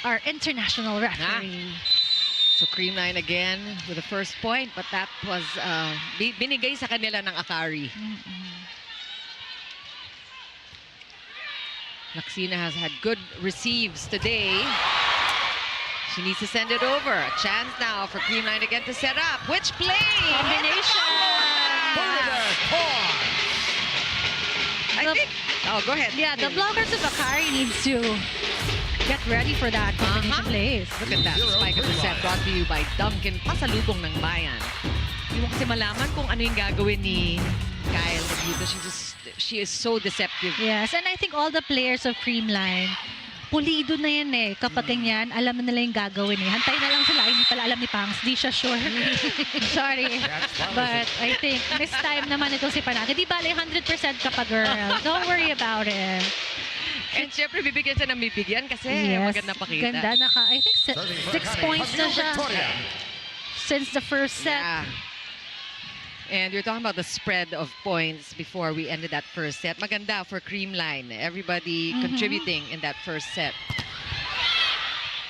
our international referee. So Creamline again with the first point, but that was binigay sa kanila ng Akari. Laxina has had good receives today. She needs to send it over. A chance now for Creamline again to set up. Which play? Combination. I think... Oh, go ahead. Yeah, the blockers of Akari needs to get ready for that combination plays. Look at that. Spike of the set brought to you by Duncan. Pasalubong ng bayan. Hindi mo kasi malaman kung ano yung gagawin ni Kyle dito. She is so deceptive. Yes, and I think all the players of Creamline, pulido na yan eh. Kapag ganyan, alam na nila yung gagawin eh. Hantay na lang sila, hindi pala alam ni Pangs. Di siya sure. Sorry. But I think this time naman ito si Panag. Di bale 100% ka pa, girl. Don't worry about it. And syempre, bibigyan siya ng bibigyan kasi maganda pakita. Ganda. I think 6 points na siya since the first set. Yeah. And you're talking about the spread of points before we ended that first set. Maganda for Creamline. Everybody contributing in that first set.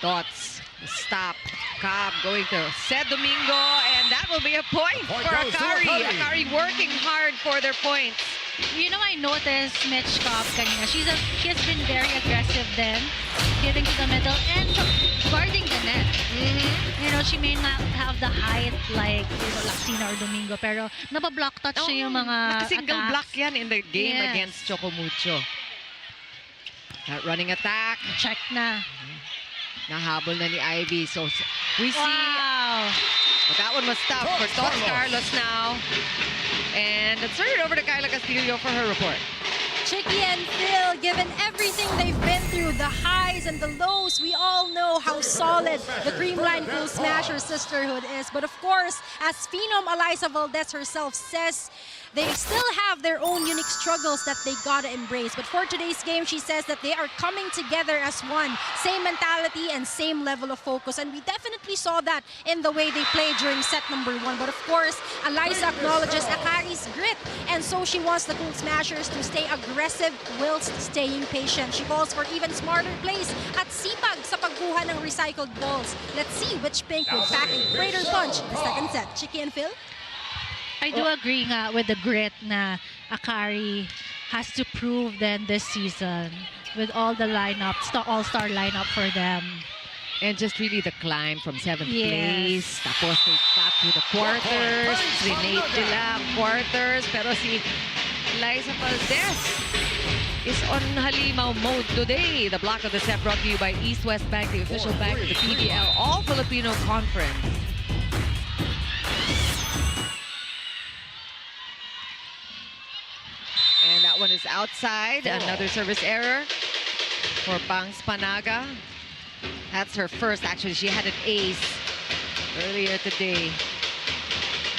Thoughts, stop, Cobb going to Sed Domingo, and that will be a point for Akari. Akari working hard for their points. You know, I noticed Mitch Cobb kanina. She has been very aggressive then, getting to the middle and guarding the net. You know, she may not have the height like Laxina or Domingo, pero napa-block touch siya yung mga Naka-single attacks. block yan in the game Yes. against Choco Mucho. That running attack. Check na. Nahabol na ni Ivy. So we see... Wow! But that one was tough for Tots Carlos now. And let's turn it over to Kyla Castillo for her report. Chicky and Phil, given everything they've been through, the highs and the lows, we all know how solid the Creamline Cool Smashers sisterhood is. But of course, as Phenom Eliza Valdez herself says, they still have their own unique struggles that they gotta embrace. But for today's game, she says that they are coming together as one. Same mentality and same level of focus. And we definitely saw that in the way they played during set number 1. But of course, Eliza acknowledges Akari's grit. And so she wants the Cool Smashers to stay aggressive whilst staying patient. She calls for even smarter plays at sipag sa pagkuha ng recycled balls. Let's see which pink will pack a greater punch in the second set. Chicky and Phil? I do agree nga with the grit na Akari has to prove then this season with all the lineups, the all-star lineup for them. And just really the climb from 7th Yes. place. Tapos they got to the quarters. Trinate nila ang quarters. Pero si Eliza Valdez is on Halimaw mode today. The block of the set brought to you by East West Bank, the official bank of the PVL All-Filipino Conference. And that one is outside. Another service error for Pangs Panaga. That's her first, actually. She had an ace earlier today.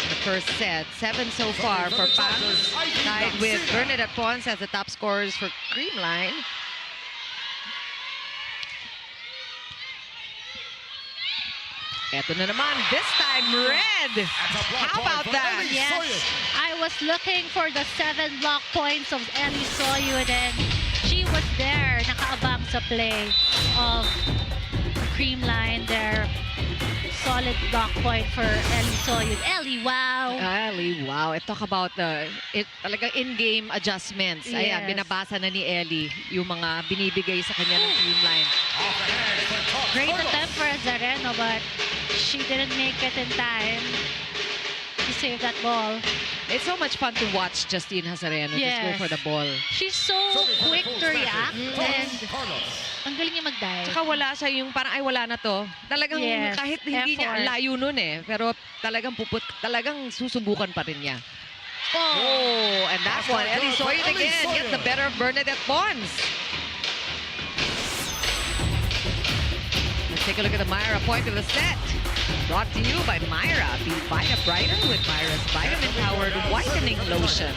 The first set. 7 so far for Pangs. Tied with Bernadette Pons as the top scorers for Creamline. Eto na naman, this time red. How about that? Yes, I was looking for the 7 block points of Ellie Soyud and she was there, nakaabang sa play of Creamline there. Solid block point for Ellie Soyud. Ellie, wow! Ellie, wow. Talk about the talagang in-game adjustments. Ayan, Yes. binabasa na ni Ellie yung mga binibigay sa kanya ng Creamline. Great attempt for Zareno, but she didn't make it in time to save that ball. It's so much fun to watch Justine Hazareno just go Yes. for the ball. She's so quick to react and ang galing niya mag-dive. Tsaka wala siya yung parang ay wala na to. Talagang Yes, kahit hindi niya effort. layo nun eh. Pero talagang susubukan pa rin niya. Oh, and that one, Ellie Soyun again gets the better of Bernadette Pons. Let's take a look at the Myra point of the set. Brought to you by Myra. Be Vita Brighter with Myra's vitamin-powered whitening lotion.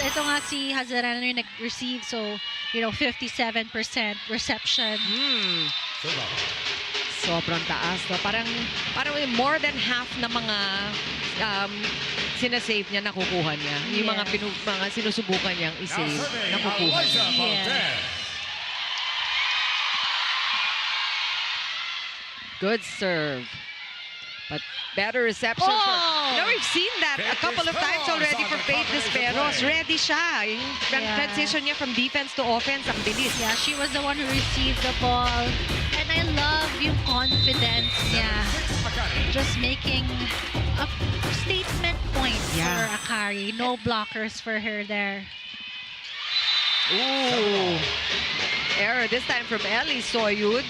Ito nga si Hazareno yung nag-receive, so, 57% reception. Sobrang taas. No? Parang more than half na mga sinasave niya, nakukuha niya. Yung mga, mga sinusubukan niyang isave, nakukuha niya. Yeah. Good serve. But better reception. We've seen that a couple of times already for Faith Desperos. Ready siya. Yung transition niya from defense to offense, ang bilis. Yeah, she was the one who received the ball. And I love yung confidence niya. Just making a statement point for Akari. No blockers for her there. Ooh. Error this time from Ellie Soyud.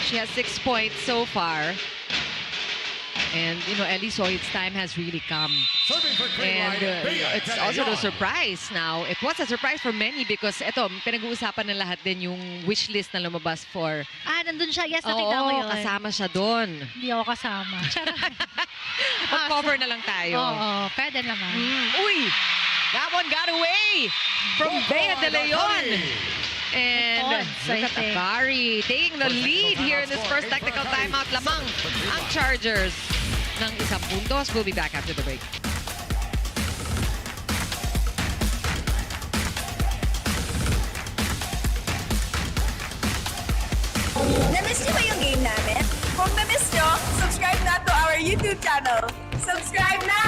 She has 6 points so far. And, Ellie Soyud's time has really come. And it's also no surprise now. It was a surprise for many because ito, pinag-uusapan ng lahat din yung wish list na lumabas for... Nandun siya. Yes, nakita ko yun. Kasama siya doon. Hindi ako kasama. Mag-cover na lang tayo. Oo, pwede naman. Uy! That one got away from Bea de Leon. And look at Akari taking the lead here in this first technical timeout. Lamang ang Chargers ng 1 puntos. We'll be back after the break. Na-miss niyo ba yung game namin? Kung na-miss niyo, subscribe na to our YouTube channel. Subscribe na!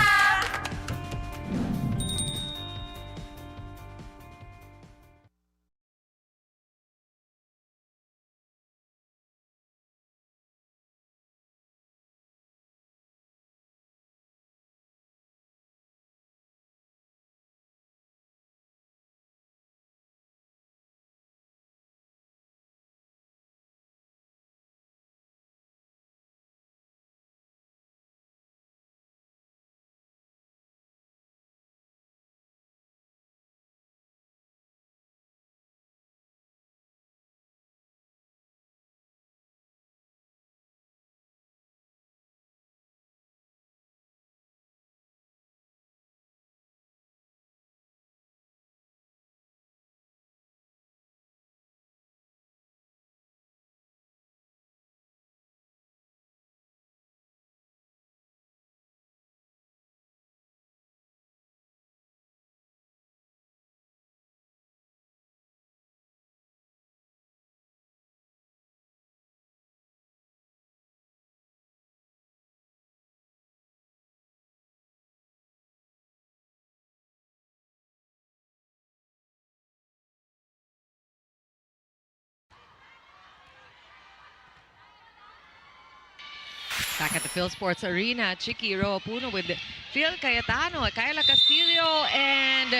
Back at the Phil Sports Arena, Chicky Roapuno with Phil Cayetano, Kayla Castillo, and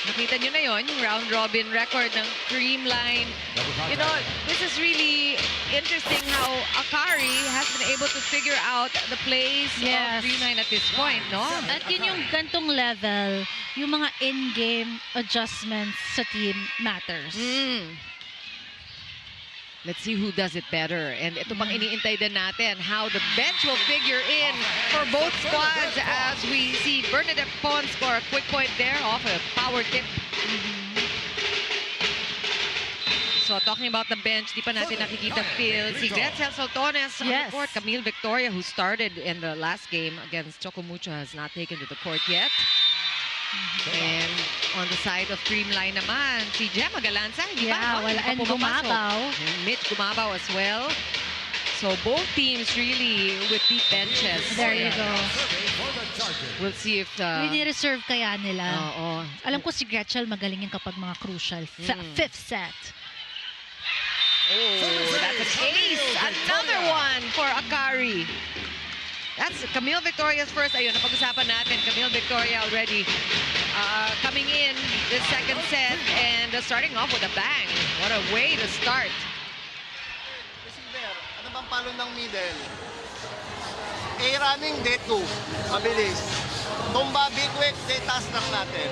nakita nyo na yon yung round-robin record ng Creamline. This is really interesting how Akari has been able to figure out the plays of Creamline at this point, no? At yun yung gantong level, yung mga in-game adjustments sa team matters. Let's see who does it better. And ito pang iniintay din natin, how the bench will figure in for both squads as we see Bernadette Pons score a quick point there off a power tip. So talking about the bench, di pa natin nakikita Phil. Si Gretzel Soltones on the court. Camille Victoria, who started in the last game against Chocomucho, has not taken to the court yet. And on the side of Creamline naman, si Gemma Galanza, hindi ba? Wala. And Gumabaw. And Mitch Gumabaw as well. So both teams really with deep benches. There you go. We'll see if... Ini-reserve kaya nila. Oo. Alam ko si Gretchen magaling yan kapag mga crucial. Fifth set. Oh, that's an ace. Another one for Akari. That's Camille Victoria's first. Ayun, napag-usapan natin. Camille Victoria already coming in this second set and starting off with a bang. What a way to start. Receiver, ano bang palo ng middle? A-running, D2. Mabilis. Tumba, big quick, D-task lang natin.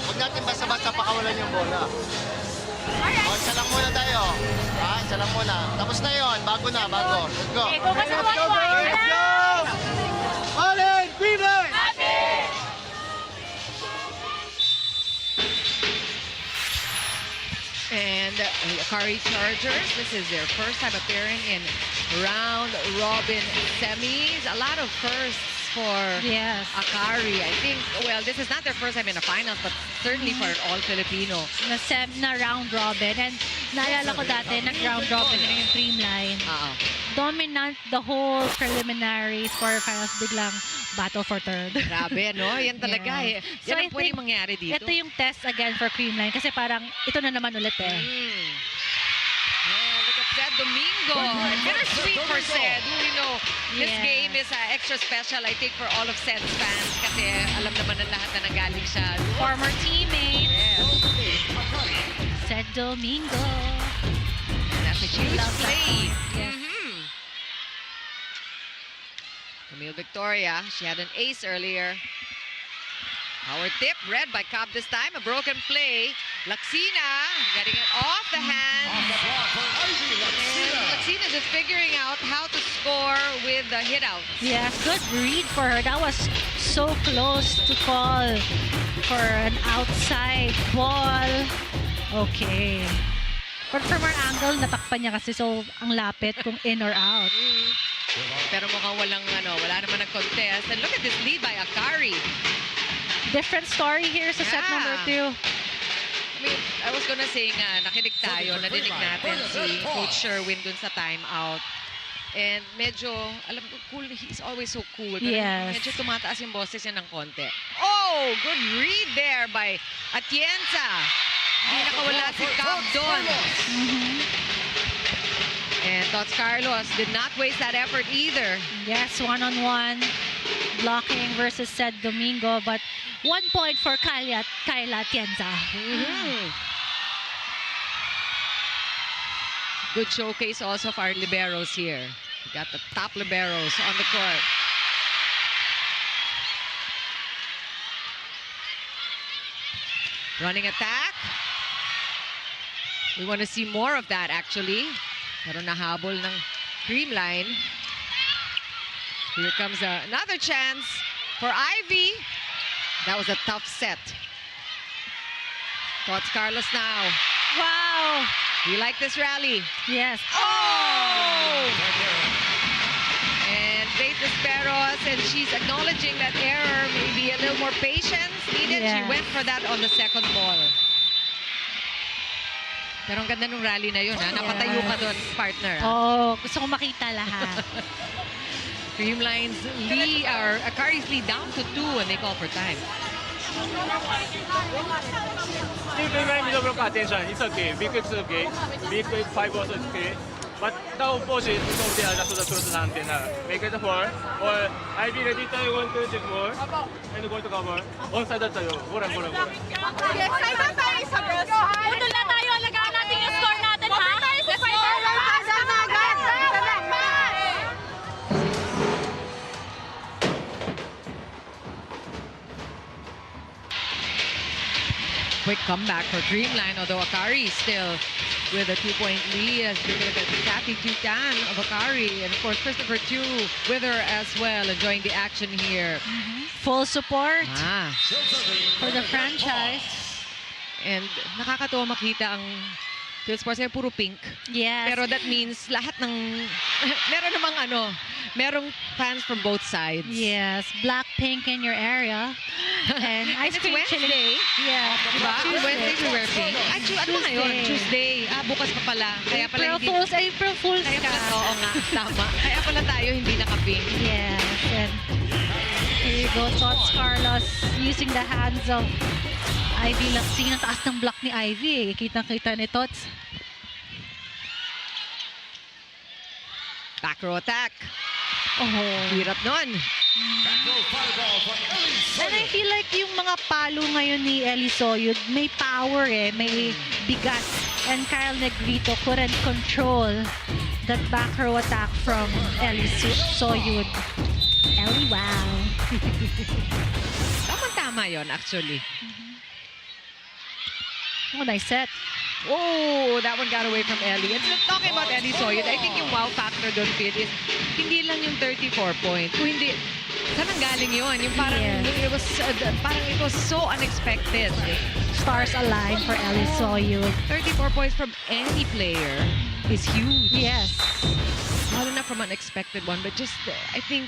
Huwag natin basta-basta pakawalan yung bola. O, isa lang muna tayo. Isa lang muna. Tapos na yon, bago na, bago. Let's go. Okay, go ka sa one-one. Let's go! All in, Creamline! And Akari Chargers, this is their first time appearing in round robin semis. A lot of firsts for Yes. Akari. I think, well, this is not their first time in the finals, but certainly for an All-Filipino. Na round robin. And naalala ko dati, nag-round robin rin yung Creamline. Dominant the whole preliminaries, quarterfinals, biglang battle for third. Grabe, no? Yan talaga Yeah. eh. So Yan I ang pwedeng think mangyari dito. Ito yung test again for Creamline kasi parang ito na naman ulit eh. Yeah, look at Sed Domingo. Bittersweet for Sed. We know this Yeah. game is extra special, I think, for all of Sed's fans kasi alam naman ng lahat na nanggaling siya. Former teammate, Yes. Sed Domingo. That's a huge loves that play. Yes. Camille Victoria, she had an ace earlier. Power tip, read by Cobb this time. A broken play. Laxina getting it off the hand. And Laxina just figuring out how to score with the hit out. Yes, good read for her. That was so close to call for an outside ball. Okay. But from our angle, natakpan niya kasi so ang lapit kung in or out. Pero mukhang wala naman nag-contest. And look at this lead by Akari. Different story here sa set number 2. I mean, I was gonna say nga, nakinig tayo, nadinig natin si Coach Sherwin dun sa timeout. And medyo, alam ko, cool, he's always so cool. Pero Yes. medyo tumataas yung boses niya ng konti. Oh, good read there by Atienza. Hindi nakawala si Cobb doon. And Tots Carlos did not waste that effort either. Yes, one-on-one blocking versus Sed Domingo, but 1 point for Kyla Tienza. Good showcase also for our liberos here. We got the top liberos on the court. Running attack. We want to see more of that actually. Pero nahabol ng Creamline. Here comes another chance for Ivy. That was a tough set. Tots Carlos now. Wow! You like this rally? Yes. Oh! And Faith Desperos, and she's acknowledging that error, maybe a little more patience needed. She Yeah. went for that on the second ball. Pero ang ganda nung rally na yun, ha? Napatayo ka doon, partner. Ha? Oh, gusto ko makita lahat. Creamline's lead, or Akari's lead down to 2 when they call for time. Still Creamline middle block attention. It's okay. Big quick is okay. Big quick 5 also is okay. But the opposite is over there just to the cross the antenna. Make it a 4. Or I be ready to go to check more. And go to cover. One side at tayo. Goran. Yes, excited tayo sa bros. Putol na tayo. Alagaan natin yung score natin, ha? Let's go! Quick comeback for Creamline, although Akari still with a 2-point lead. As we look at Kathy Tutan of Akari, and of course Christopher Chu with her as well, enjoying the action here. Full support Ah, for the franchise. and nakakatuwa makita ang field sports ngayon, puro pink. Yes. Pero that means lahat ng meron namang merong fans from both sides. Yes, black pink in your area. And And ice it's cream chili. Wednesday. Yeah. Diba? Tuesday. Wednesday we wear pink. Ay, ano ba ngayon? Tuesday. Bukas pa pala. Kaya pala April Fools Kaya ka. pala, oo nga, tama. Kaya pala tayo hindi naka-pink. Yes. And here you go, Tots Carlos using the hands of Ivy Laxina. Taas ng block ni Ivy. Kitang-kita ni Tots. Back row attack. Oh. Hirap nun. Back row fireball from Ellie And I Soyud. feel like yung mga palo ngayon ni Ellie Soyud, may power may bigat. And Kyle Negrito couldn't control that back row attack from Ellie Soyud. Ellie, wow. Tama yon actually. Oh, nice set. Oh, that one got away from Ellie. And talking about Ellie Soyud, I think yung wow factor doon, Phil, is hindi lang yung 34 points. Kung hindi, saan ang galing yun? Yung parang, parang it was so unexpected. Stars align for Ellie Soyud. 34 points from any player is huge. Yes. Lalo na from an unexpected one, but just, I think,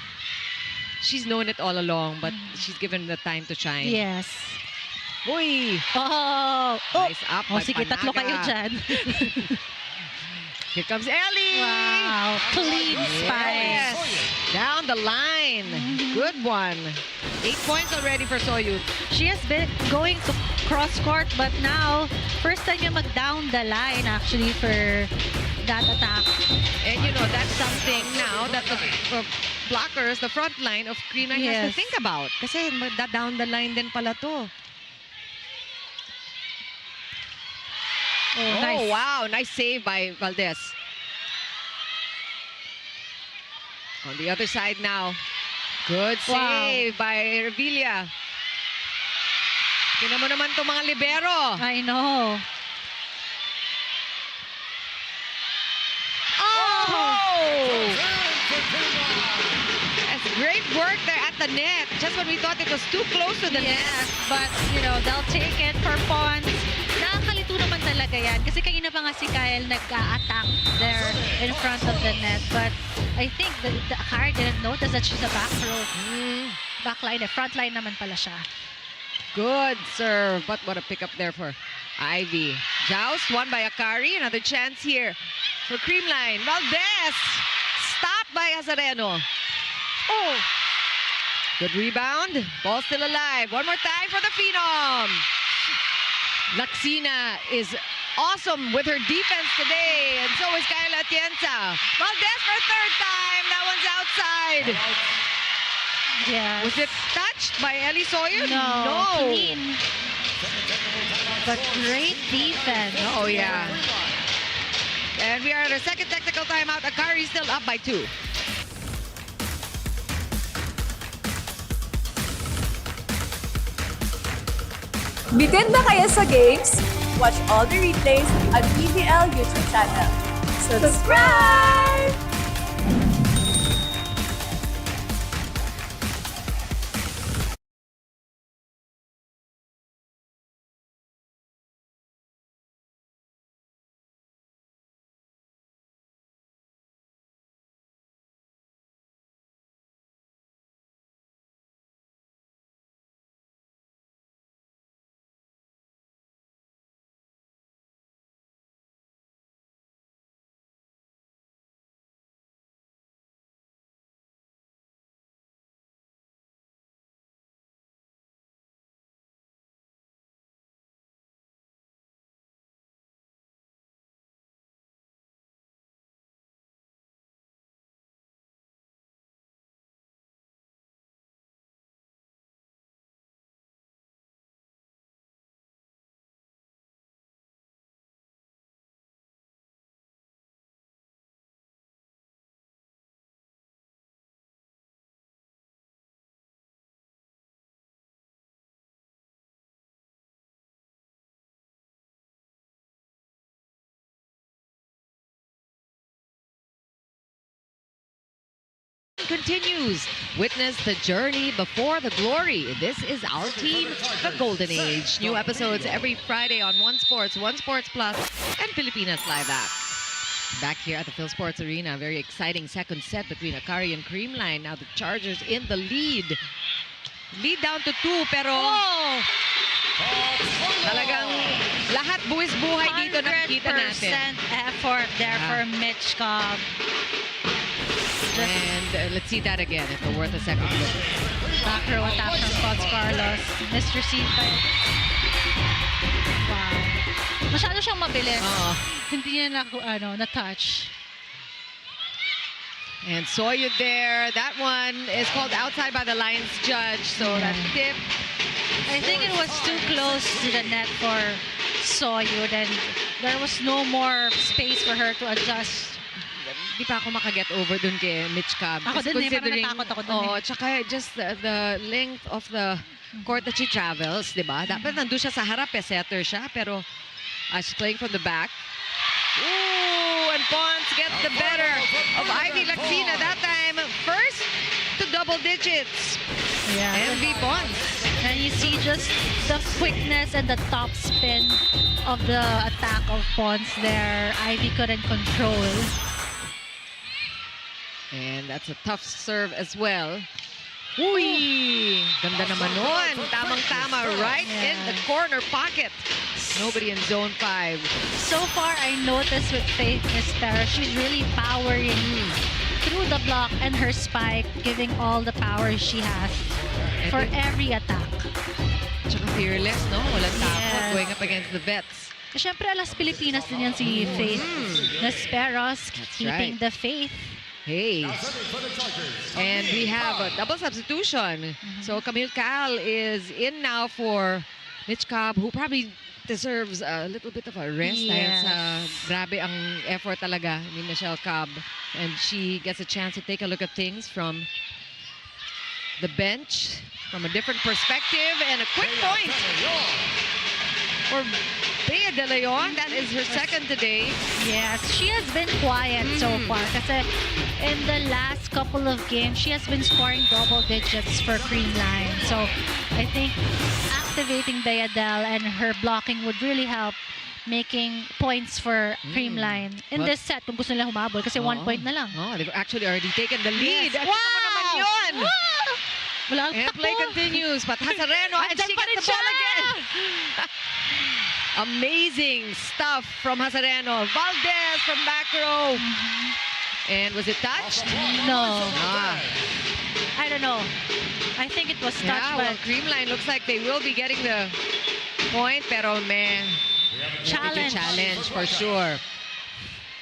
she's known it all along, but she's given the time to shine. Yes. Uy! Oh! Nice up by Sige, tatlo Panaga. kayo dyan. Here comes Ellie! Wow. Clean Yes. spike. Down the line. Good one. 8 points already for Soyud. She has been going to cross court, but now, first time yung mag-down the line actually for that attack. And you know, that's something now that the blockers, the front line of Creamline has to Yes. think about. Kasi down the line din pala to. Oh, nice. Wow. Nice save by Valdez. On the other side now. Good save by Revilla. Tingnan mo naman itong mga libero. I know. Oh! That's great work there at the net. Just when we thought it was too close to the net. Yes, but, you know, they'll take it for points. Nakakalito naman talaga yan. Kasi kanina pa nga si Kyle nag-attack there in front of the net. But I think the Akari didn't notice that she's a back row. Backline, front line naman pala siya. Good serve. But what a pickup there for Ivy. Joust, won by Akari. Another chance here for Creamline. Valdez! Stopped by Azareno. Oh! Good rebound. Ball still alive. One more time for the Phenom. Laxina is awesome with her defense today. And so is Kayla Atienza. Valdez for a third time. That one's outside. Yes. Was it touched by Ellie Sawyer? No. Clean. But great defense. Oh, yeah. And we are at a second technical timeout. Akari still up by 2. Bitin ba kayo sa games? Watch all the replays on PVL YouTube channel. Subscribe! Continues. Witness the journey before the glory. This is our team, the Golden Age. New episodes every Friday on One Sports Plus, and Pilipinas Live app. Back here at the Phil Sports Arena, very exciting second set between Akari and Creamline. Now the Chargers in the lead. Lead down to 2, pero talagang lahat buwis buhay dito nakikita natin. 100% effort there for Mitch Cobb. And let's see that again if we're worth a second look. Back row attack from Coach Carlos. Mr. C. Wow. Masyado siyang mabilis. Oo. Hindi niya na-touch. And Soyud there. That one is called outside by the lines judge. So that tip. I think it was too close to the net for Soyud, and there was no more space for her to adjust. Di pa ako makaget over dun kay Mitch Cobb. Ako din eh, parang natakot ako dun eh. Tsaka just the length of the court that she travels, di ba? Dapat nandun siya sa harap, setter siya. Pero she's playing from the back. Ooh, and Pons gets the better of Ivy Laxina. That time, first to double digits. Yeah. MV Pons. And you see just the quickness and the top spin of the attack of Pons there. Ivy couldn't control. And that's a tough serve as well. Uy! Ganda naman nun. Tamang-tama right in the corner pocket. Nobody in zone 5. So far, I noticed with Faith Mispera, she's really powering through the block and her spike, giving all the power she has for every attack. Tsaka fearless, no? Walang takot Yes. going up against the vets. Siyempre, alas Pilipinas din yan si Faith Mispera, keeping right. the faith. Hey. And we have a double substitution. So Camille Cal is in now for Mitch Cobb, who probably deserves a little bit of a rest dahil sa grabe ang effort talaga ni Michelle Cobb. And she gets a chance to take a look at things from the bench, from a different perspective, and a quick point for Bea De Leon. That is her second today. Yes, she has been quiet so far kasi in the last couple of games, she has been scoring double digits for Creamline. So I think activating Bea Del and her blocking would really help making points for Creamline in this set kung gusto nila humabol kasi 1 point na lang. Oh, they've actually already taken the lead. Yes. Wow! Naman yun! Wala ang And play takbo. continues. But Hazareno, and Andyan she pa gets rin the ball siya! again. Amazing stuff from Hazareno. Valdez from back row. And was it touched? No. Ah. I don't know. I think it was touched, Yeah, well, but Creamline looks like they will be getting the point. Pero man, challenge. challenge for sure.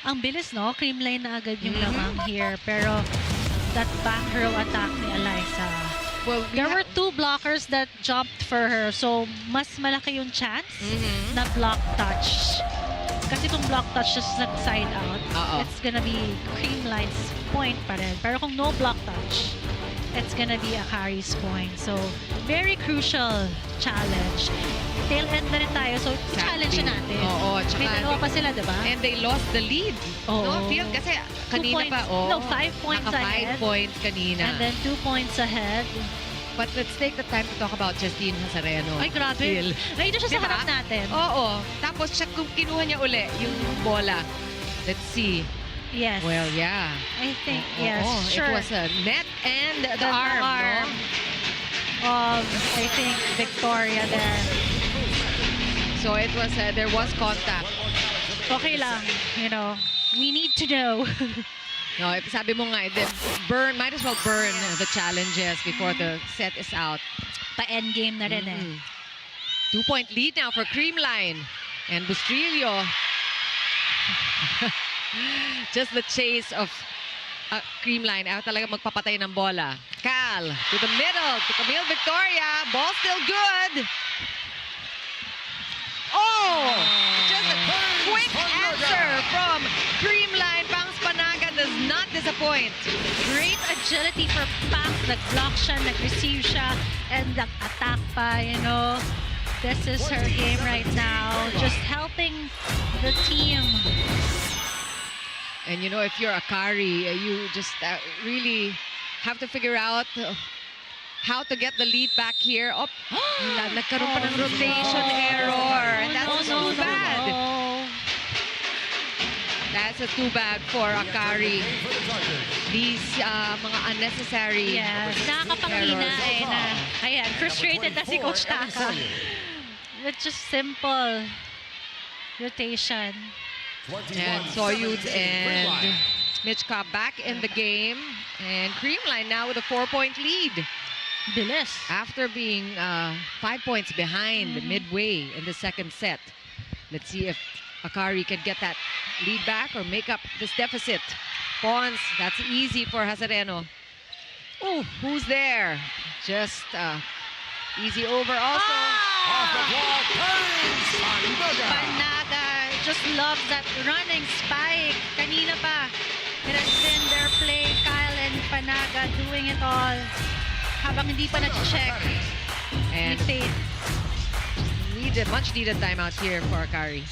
Ang bilis, no? Creamline na agad yung lamang here. Pero that back row attack ni Eliza. Well, There were 2 blockers that jumped for her. So, mas malaki yung chance na block touch. Kasi kung block touch just nag-side out, it's gonna be Creamline's point pa rin. Pero kung no block touch, it's gonna be Akari's point. So, very crucial challenge. Tail end na rin tayo. So, challenge na natin. Oo, tsaka May dalawa pa sila, diba? And they lost the lead. Oo. No, feel kasi 2 kanina points. pa, No, 5 points naka 5 ahead. points kanina. And then 2 points ahead. But let's take the time to talk about Justine Hazareno. Ay, grabe. Phil. Nandito siya sa Diba? harap natin. Oo. Tapos siya kung kinuha niya uli yung bola. Let's see. Yes. Well, yeah. I think, yes, Oo, sure. It was a net and the The arm. arm. No? Of, I think, Victoria there. So it was, there was contact. Okay lang, you know. We need to know. No, sabi mo nga, might as well burn the challenges before the set is out. Pa-end game na rin eh. 2-point lead now for Creamline. And Bustrillo. Just the chase of Creamline. Ayaw talaga magpapatay ng bola. Cal to the middle to Camille Victoria. Ball still good. Oh! Just a quick answer from Creamline. Pangs Panaga does not disappoint. Great agility for Pac. Nag-block siya, nag-receive siya, and nag-attack pa, you know. This is her game right now. Just helping the team. And you know, if you're Akari, you just really have to figure out how to get the lead back here. Oh, nagkaroon pa ng rotation error. And that's too bad. That's a too bad for Akari. These mga unnecessary Nakakapangina errors. na. Ayan, frustrated na si Coach Taka. It's just simple rotation. And Soyud and Mitch Cobb back in the game. And Creamline now with a 4-point lead. Bilis. After being 5 points behind midway in the second set. Let's see if Akari can get that lead back or make up this deficit. Pons, that's easy for Hazareno. Oh, who's there? Just easy over also. Off the block, Paris Panaga. Panaga just loves that running spike. Kanina pa, it has been their play, Kyle and Panaga doing it all. Habang hindi pa na-check And ni Faith. much needed timeout here for Akari.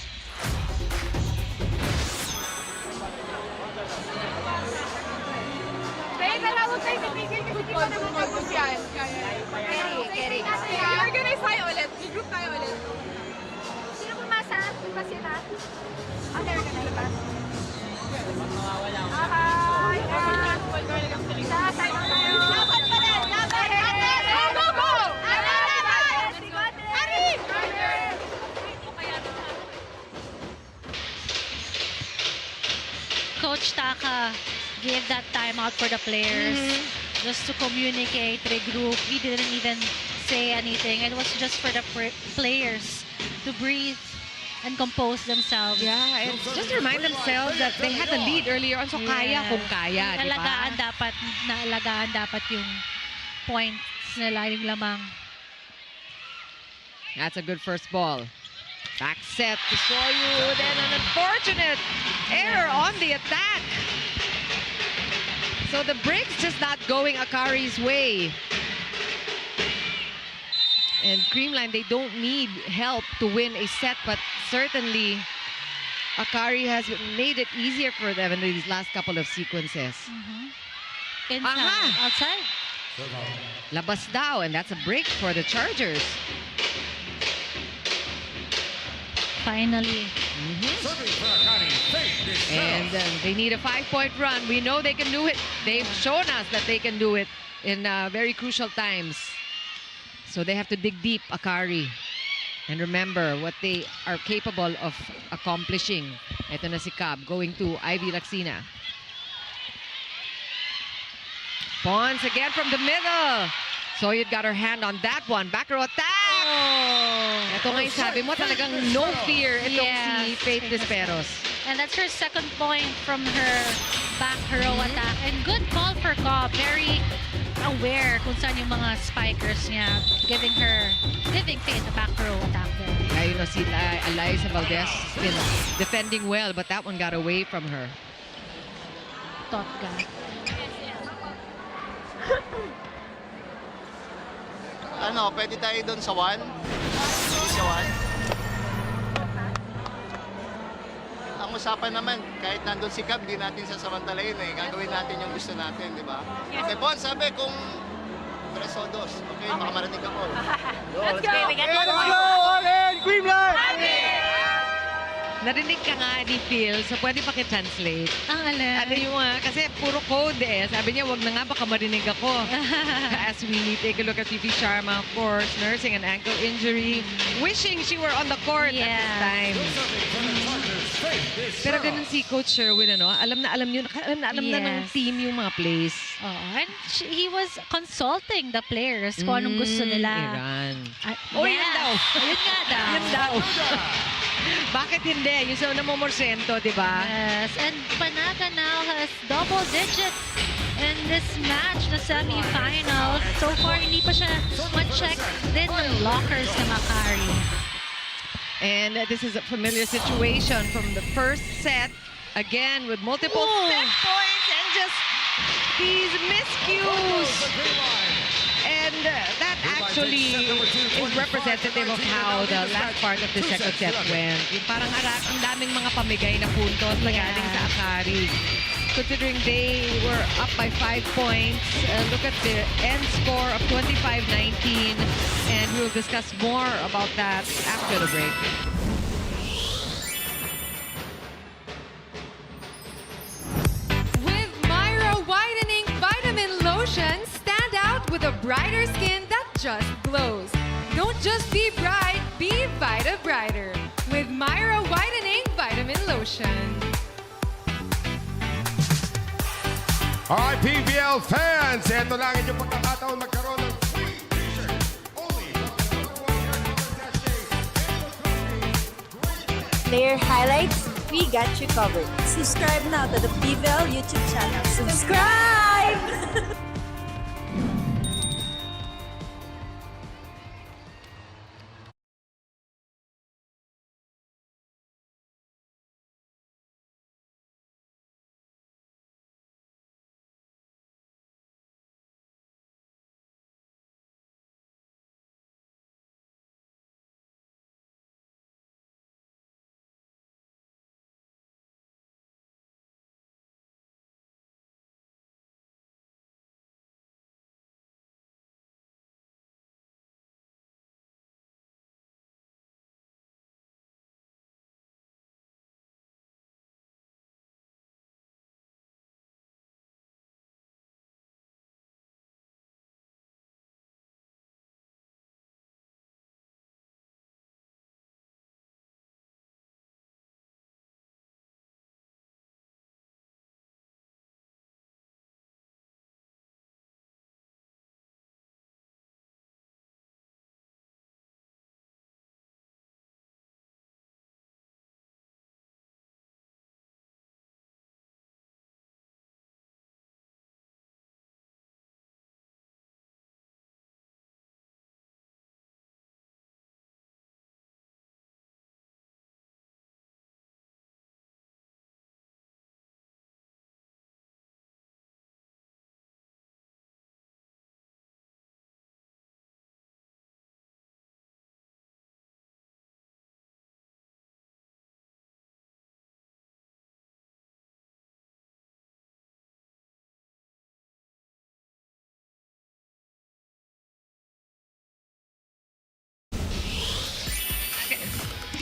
Organize tayo ulit. Group tayo ulit. Sino pumasa? Iba sila? Okay, organize ba? Okay. Isa, tayo tayo. Laban pa rin! Laban! Laban! Go, go! Laban! Ari! Coach Taka gave that timeout for the players just to communicate, regroup. He didn't even say anything. It was just for the players to breathe and compose themselves. Yeah, and just remind themselves that they had the lead earlier on, so kaya kung kaya, di ba? Naalagaan dapat yung points nila, yung lamang. That's a good first ball. Back set to Soyu, then an unfortunate error on the attack. So the break's just not going Akari's way. And Creamline, they don't need help to win a set, but certainly Akari has made it easier for them in these last couple of sequences. Inside, outside. Labas daw, and that's a break for the Chargers. Finally. Serving for Akari, Faith Michelle. And they need a 5-point run. We know they can do it. They've shown us that they can do it in very crucial times. So they have to dig deep, Akari. And remember what they are capable of accomplishing. Ito na si Cab going to Ivy Laxina. Pons again from the middle. Soyud got her hand on that one. Back row attack! Ito nga yung sabi mo, talagang no fear itong si Faith Desperos. And that's her second point from her back row attack. And good call for Cobb. Very aware kung saan yung mga spikers niya. Giving Faith a back row attack there. Yeah, you know, si Eliza Valdez has been defending well, but that one got away from her. Totga. Ano, pwede tayo doon sa 1? Hindi sa 1? Ang usapan naman, kahit nandun si Cab, di natin sasamantalayin eh. Gagawin natin yung gusto natin, di ba? Okay, Bon, sabi kung 3 o 2. Okay, baka marinig ako. Let's go! Narinig ka nga ni Phil, so pwede pakitranslate. Ang alin. Ano yung kasi puro code eh. Sabi niya, wag na nga, baka marinig ako. As we take a look at TV Sharma, of course, nursing an ankle injury, wishing she were on the court at this time. Pero ganun si Coach Sherwin, ano? Alam na alam ng team yung mga plays. Oh, and he was consulting the players kung anong gusto nila. Iran. Oh, Yun daw. Yun nga daw. Yun daw. Bakit hindi? Yung sa una mo morsento, di ba? Yes, and Panaga now has double digits in this match, the semifinals. So far, hindi pa siya ma-check din ng lockers na Akari. And this is a familiar situation from the first set. Again, with multiple set points and just these miscues. And that actually is representative of how the last part of the second set went. Yung parang ang daming mga pamigay na puntos na galing sa Akari. Considering they were up by 5 points, look at the end score of 25-19. And we'll discuss more about that after the break. With Myra Whitening Vitamin Lotion, stand out with a brighter skin that just glows. Don't just be bright, be Vita Brighter with Myra Whitening Vitamin Lotion. Alright, PVL fans, eto lang inyong pagkakataon magkaroon ng free t-shirt. Only from the #1 hair color Player highlights, we got you covered. Subscribe now to the PVL YouTube channel. Subscribe!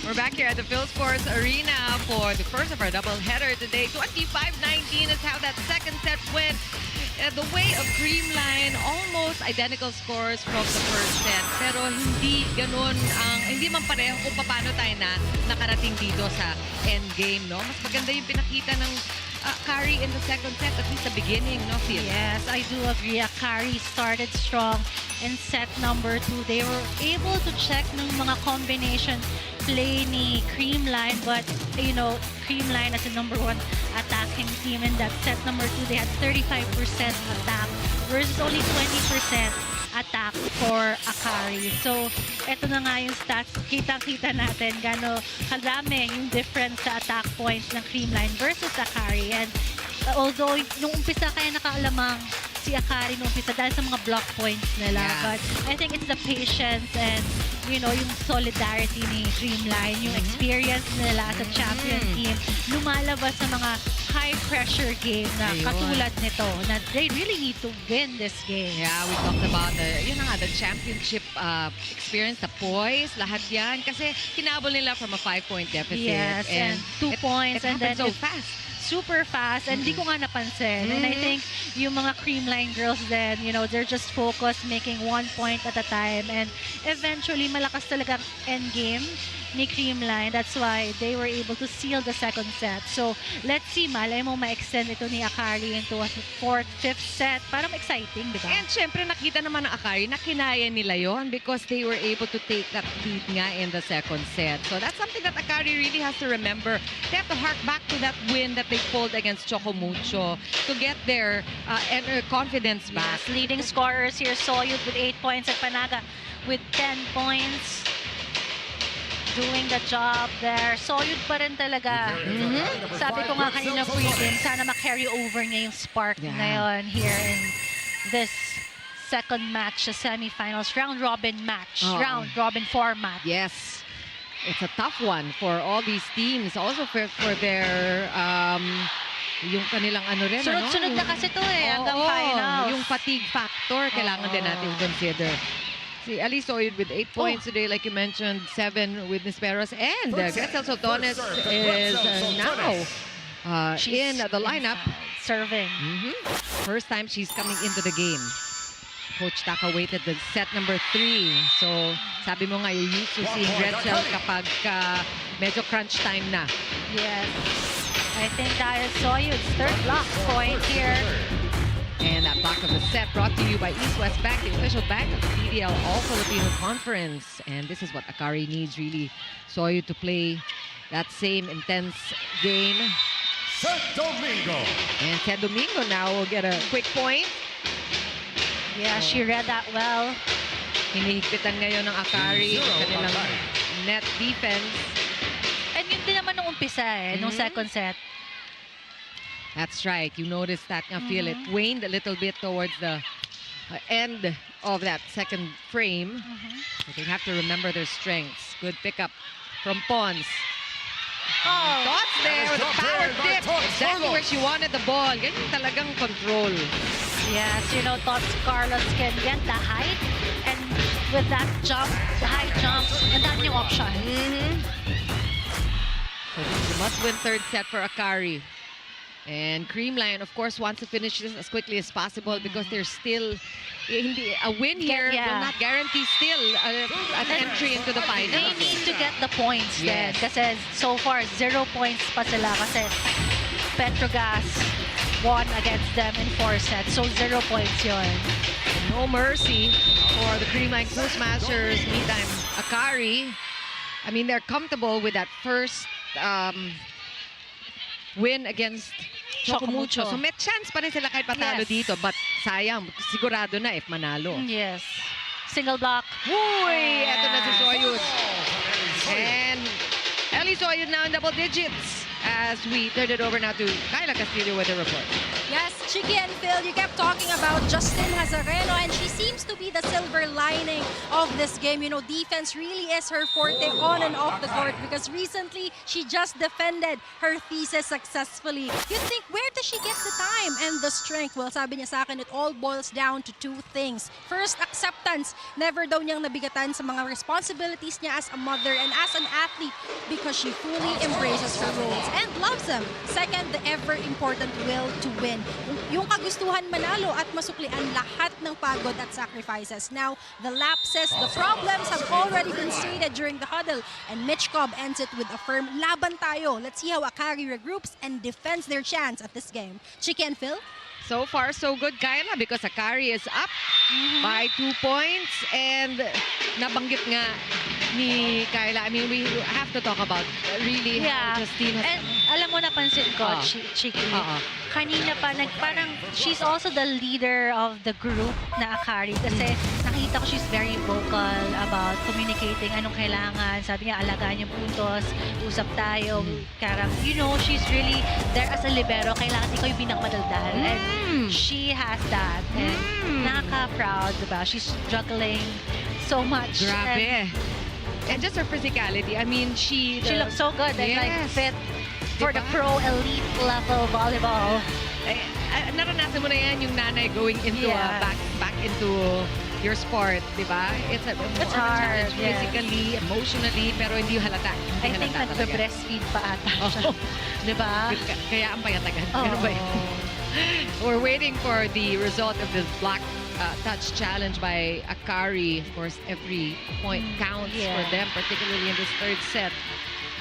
We're back here at the Phil Sports Arena for the first of our doubleheader today. 25-19 is how that second set went. The way of Creamline, almost identical scores from the first set. Pero hindi ganun hindi man pareho kung paano tayo nakarating dito sa endgame, no? Mas maganda yung pinakita ng Akari in the second set, at least the beginning, no, Phil? Yes, I do agree. Akari started strong in set number 2. They were able to check ng mga combination play ni Creamline, but you know, Creamline as the #1 attacking team in that set number 2, they had 35% attack versus only 20% attack for Akari. So, eto na nga yung stats. Kitang-kita natin gano'n kadami yung difference sa attack points ng Creamline versus Akari. And although, nung umpisa kaya nakaalamang si Akari nung umpisa dahil sa mga block points nila. Yeah. But I think it's the patience and, you know, yung solidarity ni Creamline, yung experience nila as a champion team, lumalabas sa mga high-pressure game na katulad nito, na they really need to win this game. Yeah, we talked about the championship experience, the poise, lahat yan. Kasi hinabol nila from a 5-point deficit. Yes, and 2 points. It and then happened so fast. Super fast, and di ko nga napansin. And I think yung mga Creamline girls then, you know, they're just focused making 1 point at a time, and eventually malakas talaga ang end game ni Creamline. That's why they were able to seal the second set. So, let's see, malay mo ma-extend ito ni Akari into a 4th, 5th set. Parang exciting, di ba? And syempre, nakita naman ng Akari na kinaya nila yon because they were able to take that lead nga in the second set. So that's something that Akari really has to remember. They have to hark back to that win that they pulled against Chocomucho to get their confidence back. Yes, leading scorers here, Soyud with 8 points at Panaga with 10 points. Doing the job there. Soyud pa rin talaga. Sabi ko nga kanina pre-game, sana ma-carry over niya yung spark ngayon here in this second match, the semifinals, round-robin match, round-robin format. Yes. It's a tough one for all these teams. Also for their yung kanilang ano rin, Sunod-sunod na kasi to hanggang finals. Yung fatigue factor, kailangan din natin consider. See, Ali Soyud with 8 points today, like you mentioned, 7 with Nisperos. And Gretel Sotones is now in the lineup. Serving. First time she's coming into the game. Coach Taka waited the set number 3. So, sabi mo nga, you used to see Gretel kapag medyo crunch time na. Yes. I think dahil Soyud's third block point here. And that block of the set brought to you by East West Bank, the official bank of the PVL All-Filipino Conference. And this is what Akari needs, really. Soyud to play that same intense game. San Domingo. And San Domingo now will get a quick point. Yeah, she read that well. Hinihigpitan ngayon ng Akari, Zero, kanilang Akari. net defense. And yun din naman nung umpisa nung second set. That's right. You noticed that. I feel it waned a little bit towards the end of that second frame. But they have to remember their strengths. Good pickup from Pons. Thoughts there with a power tip. Exactly where she wanted the ball. Ganyan talagang control. Yes, you know, Tots Carlos can get the height, and with that jump, the high jump, and that new option. So this is a must-win third set for Akari. And Creamline, of course, wants to finish this as quickly as possible because there's still a win here will not guarantee still an entry into the They finals. need to get the points then. Yes. Kasi so far, 0 points pa sila kasi Petrogas won against them in 4 sets. So 0 points yun. No mercy for the Creamline Cool Smashers. Meantime, Akari, I mean, they're comfortable with that first win against Chocomucho. So may chance pa rin sila kahit patalo Yes. dito. But sayang, sigurado na if manalo. Yes. Single block. Uy, eto na si Soyuz. And Ellie Soyuz now in double digits as we turn it over now to Kyla Castillo with the report. Yes, Chicky and Phil, you kept talking about Justin Hazareno, and she seems to be the silver lining of this game. You know, defense really is her forte on and off the court because recently she just defended her thesis successfully. You think, where does she get the time and the strength? Well, sabi niya sa akin, it all boils down to 2 things. First, acceptance. Never daw niyang nabigatan sa mga responsibilities niya as a mother and as an athlete because she fully embraces her roles and loves them. Second, the ever-important will to win. Yung kagustuhan manalo at masuklian lahat ng pagod at sacrifices. Now, the lapses, the problems have already been stated during the huddle, and Mitch Cobb ends it with a firm laban tayo. Let's see how Akari regroups and defends their chance at this game. Chicky and Phil? So far, so good, Kyla, because Akari is up by 2 points. And nabanggit nga ni Kyla, I mean, we have to talk about really how Justine has... And alam mo, napansin ko, Chicky, kanina pa, parang she's also the leader of the group na Akari kasi nakita ko she's very vocal about communicating anong kailangan. Sabi niya, alagaan yung puntos, usap tayo. Karang, you know, she's really there as a libero. Kailangan ikaw yung pinakamadaldal. And she has that. And nakaka-proud, diba? She's juggling so much. Grabe. And just her physicality. I mean, she looks so good and like fit for the Diba? pro elite level volleyball. Naranasan mo na yan yung nanay going into back into your sport, di ba? It's hard, challenge physically, emotionally, pero hindi halata. I think nagbe-breastfeed pa ata siya. Di ba? Kaya ang payatagan. Ganun ba yun? We're waiting for the result of this block touch challenge by Akari. Of course, every point counts for them, particularly in this third set.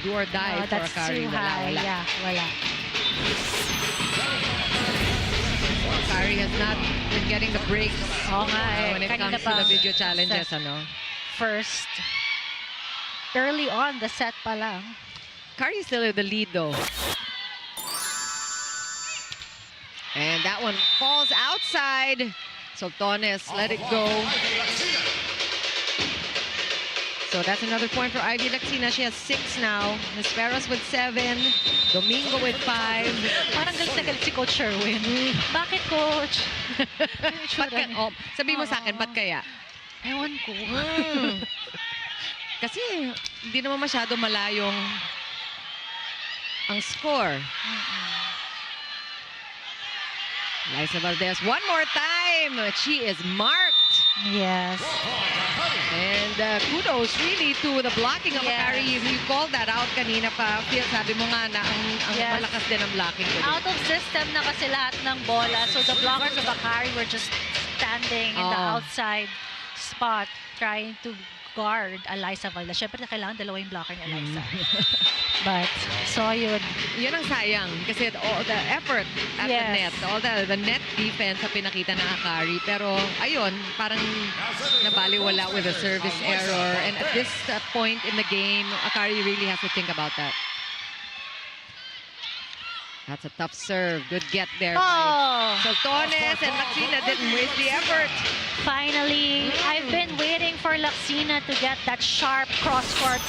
Do or die for that's Akari. Too high. Wala. Yeah, wala. Akari has not been getting the breaks when it Kanina comes to the video challenges. First, early on, the set pa lang. Akari is still in the lead though. And that one falls outside. Soltones let it go. So that's another point for Ivy Laxina. She has 6 now. Nesperos with 7. Domingo with 5. Parang galit na galit si Coach Sherwin. Bakit, Coach? Sabi mo sa akin, ba't kaya? Ewan ko. Kasi hindi naman masyado malayong ang score. Liza Valdez, one more time. She is marked. Yes. And kudos really to the blocking of Akari. You called that out kanina pa. Sabi mo nga na ang malakas din ang blocking ko. Out of system na kasi lahat ng bola. So the blockers of Akari were just standing in the outside spot trying to guard Eliza Valdez. Siyempre, kailangan dalawa yung blocker ni Eliza. But, so yun. Yan ang sayang. Kasi all the effort at the net, all the net defense sa pinakita ng Akari. Pero, ayun, parang nabaliwala with a service error. And at this point in the game, Akari really has to think about that. That's a tough serve. Good get there Oh, by Soltones, and Laxina didn't waste the effort. finally, I've been waiting for Laxina to get that sharp cross-court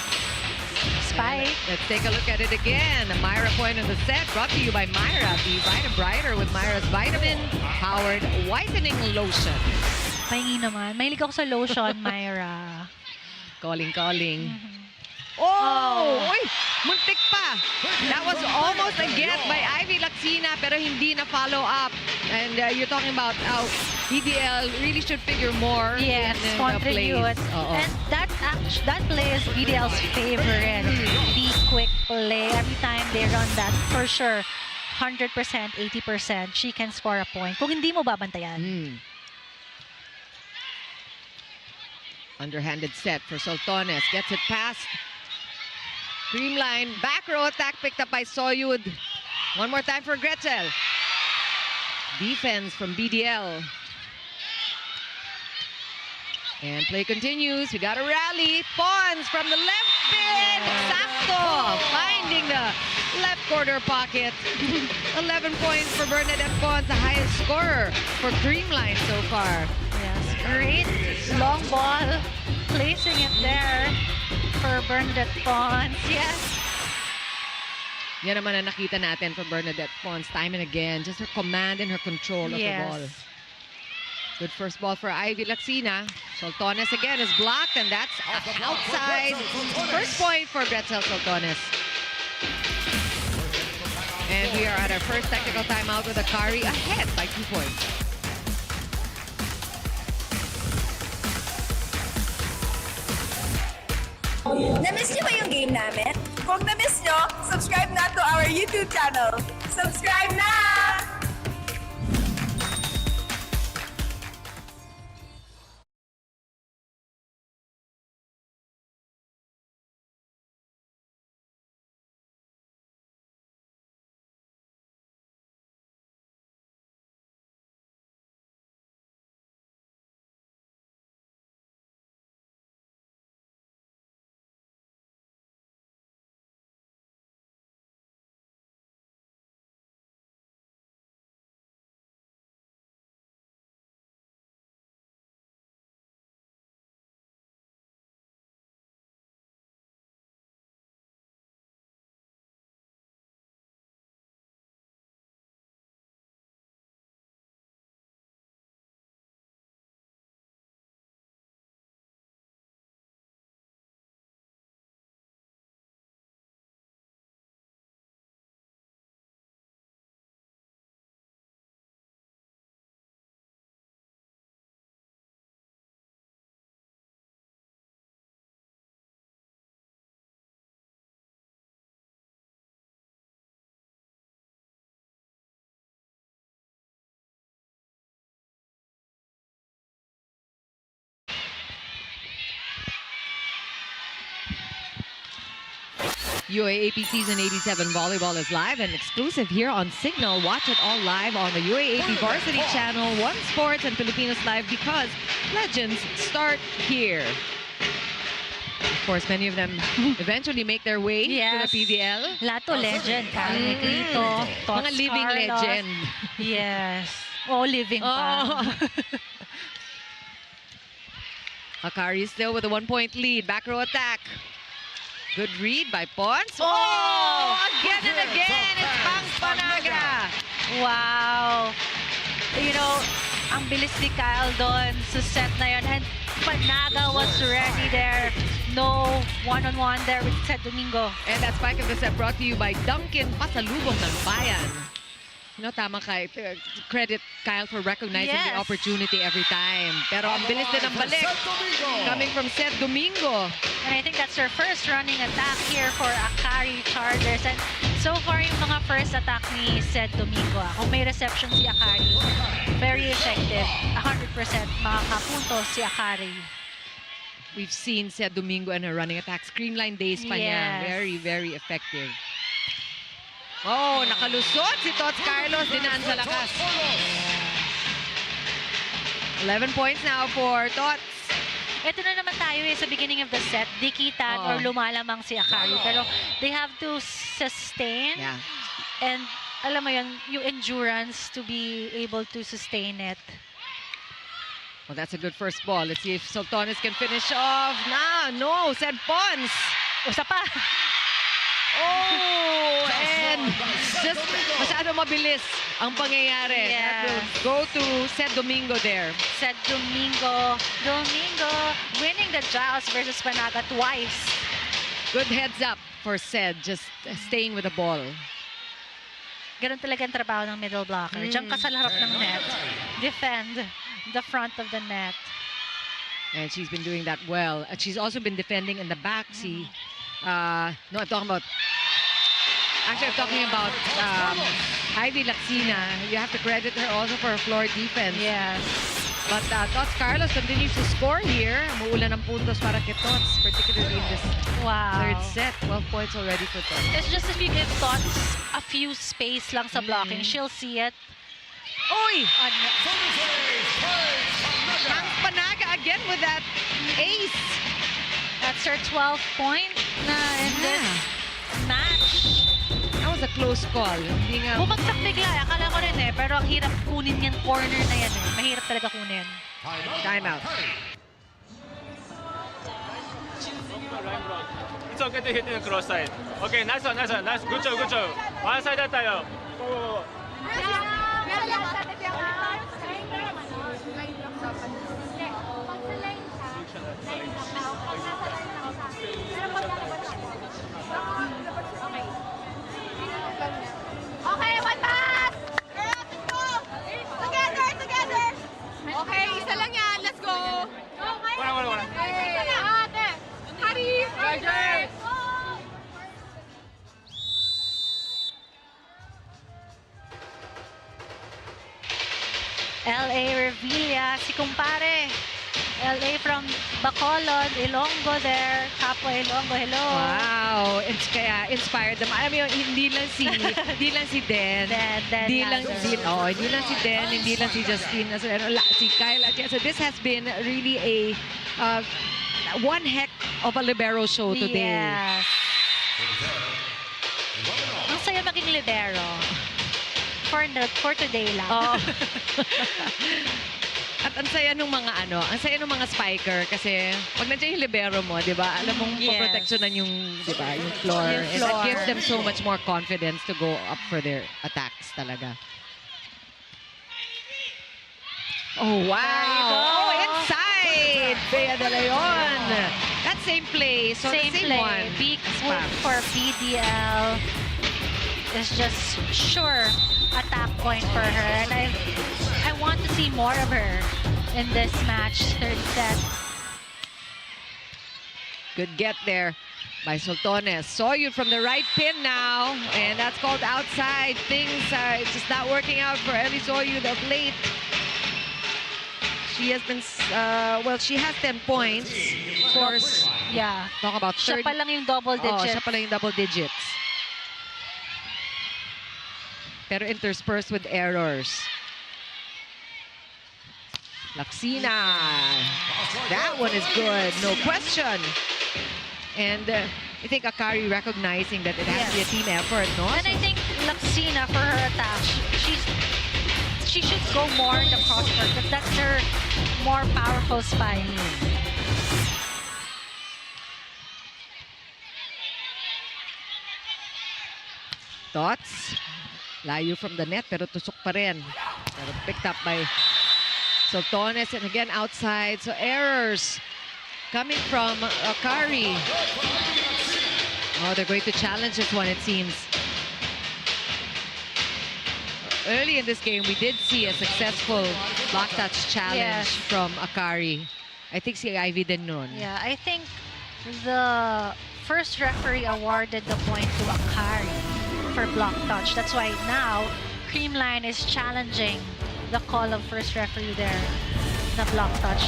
spike. Let's take a look at it again. A Myra point in the set, brought to you by Myra. Be brighter with Myra's vitamin-powered whitening lotion. Pahingi naman. Mahilig ako sa lotion, Myra. Calling. Oh! Uy! Muntik pa! That was almost a get by Ivy Laxina, pero hindi na follow up. And you're talking about how PVL really should figure more Yes, in the contribute. plays. Oo. And that play is PVL's favorite. The quick play. Every time they run that, for sure, 100%, 80%, she can score a point. Kung hindi mo babantayan. Underhanded set for Soltones. Gets it past Creamline. Back row attack picked up by Soyud. One more time for Gretzel. Defense from BDL. And play continues. We got a rally. Pons from the left pin. Sakto. Finding the left corner pocket. 11 points for Bernadette Pons, the highest scorer for Creamline so far. Yes, great long ball. Placing it there for Bernadette Pons. Yes. Yan naman ang nakita natin from Bernadette Pons time and again. Just her command and her control of the ball. Good first ball for Ivy Laxina. Soltones again is blocked, and that's outside. First point for Gretzel Soltones. And we are at our first technical timeout with Akari ahead by 2 points. Na-miss niyo ba yung game namin? Kung na-miss niyo, subscribe na to our YouTube channel. Subscribe na! UAAP Season 87 Volleyball is live and exclusive here on Signal. Watch it all live on the UAAP Varsity Channel, One Sports and Filipinos Live, because legends start here. Of course, many of them eventually make their way to the PVL. Lato legend. Karen Negrito, Mga living Carlos. legend. Yes. Oh, living pa. Akari still with a 1-point lead. Back row attack. Good read by Pons. Oh! Again and again, it's Pang Panaga. Wow. You know, ang bilis ni Kyle doon sa set na yun. And Panaga was ready there. No one-on-one there with Seth Domingo. And that spike of the set brought to you by Duncan Pasalubong ng Bayan. You know, tama ka. Credit Kyle for recognizing the opportunity every time. Pero ang bilis din ang balik. Coming from Seth Domingo. And I think that's her first running attack here for Akari Chargers. And so far, yung mga first attack ni Seth Domingo, kung may reception si Akari, very effective. 100% makakapunto si Akari. We've seen Seth Domingo and her running attacks. Creamline days pa niya. Yes. Very, very effective. Oh, nakalusot si Tots Carlos. Dinaan sa lakas. 11 points now for Tots. Ito na naman tayo sa beginning of the set. Dikitan or lumalamang si Akari. Pero they have to sustain and alam mo yun, yung endurance to be able to sustain it. Well, that's a good first ball. Let's see if Sultanes can finish off. No, said Pons. Usa pa. Oh, and just masyado mabilis ang pangyayari. Yes. That will go to Sed Domingo there. Said Domingo winning the Giles versus Panaga twice. Good heads up for Sed, just staying with the ball. Ganun talaga ang trabaho ng middle blocker. Diyan ka sa harap ng net. Defend the front of the net. And she's been doing that well. And she's also been defending in the back. See, no, I'm talking about. Actually, I'm talking about Ivy Laxina. You have to credit her also for her floor defense. Yes. But Tots Carlos continues to score here. Umuulan ng puntos para kay Tots, particularly in this third set. 12 points already for Tots. It's just if you give Tots a few space lang sa blocking, she'll see it. Oy! Hangs Panaga again with that ace. That's her 12th point na in this match. That was a close call. Hindi nga... Bumagsak bigla. Akala ko rin pero ang hirap kunin yan corner na yan Mahirap talaga kunin. Timeout. It's okay to hit in the cross side. Okay, nice one. Good job. One side tayo. Go. Okay, one pass! Girls, let's go! Together! Okay, isa lang yan. Let's go! Wala. Hey, ate! Akari Chargers! LA Revilla, si kumpare. LA from Bacolod, Ilonggo there. Kapwa Ilonggo, hello. Wow, it's kaya inspired them. Alam mo yun, hindi lang si Den. Hindi lang si Den, hindi lang si Justine, si Kyle. So this has been really a one heck of a libero show today. Yes. Ang saya maging libero. For today lang. Oh. At ang saya nung mga spiker kasi pag nandiyan yung libero mo, 'di ba? Alam mong poproteksyonan yung, 'di ba, yung floor. And that gives them so much more confidence to go up for their attacks talaga. Oh, wow. Oh, inside. Bea de Leon. That same play. So same the same play. one. Big move for PVL. Is just sure attack point for her, and I want to see more of her in this match, third set. Good get there by Sultanes. Saw you from the right pin now, and that's called outside. Things are just not working out for Ellie Soyu of late. She has been, she has 10 points. Of course, Yeah. talk about Siya pa lang yung double digits. siya pa lang yung double digits. Pero interspersed with errors. Laxina. That one is good, no question. And I think Akari recognizing that it has to be a team effort, no? And I think Laxina, for her attack, she should go more in the crosscourt because that's her more powerful spike. Thoughts? Layo from the net pero tusok pa rin. Pero picked up by Sultanes, and again outside. So errors coming from Akari. Oh, they're going to challenge this one, it seems. Early in this game, we did see a successful block touch challenge from Akari. I think si Ivy din nun. Yeah, I think the first referee awarded the point to Akari for block touch. That's why now Creamline is challenging the call of first referee there. The block touch.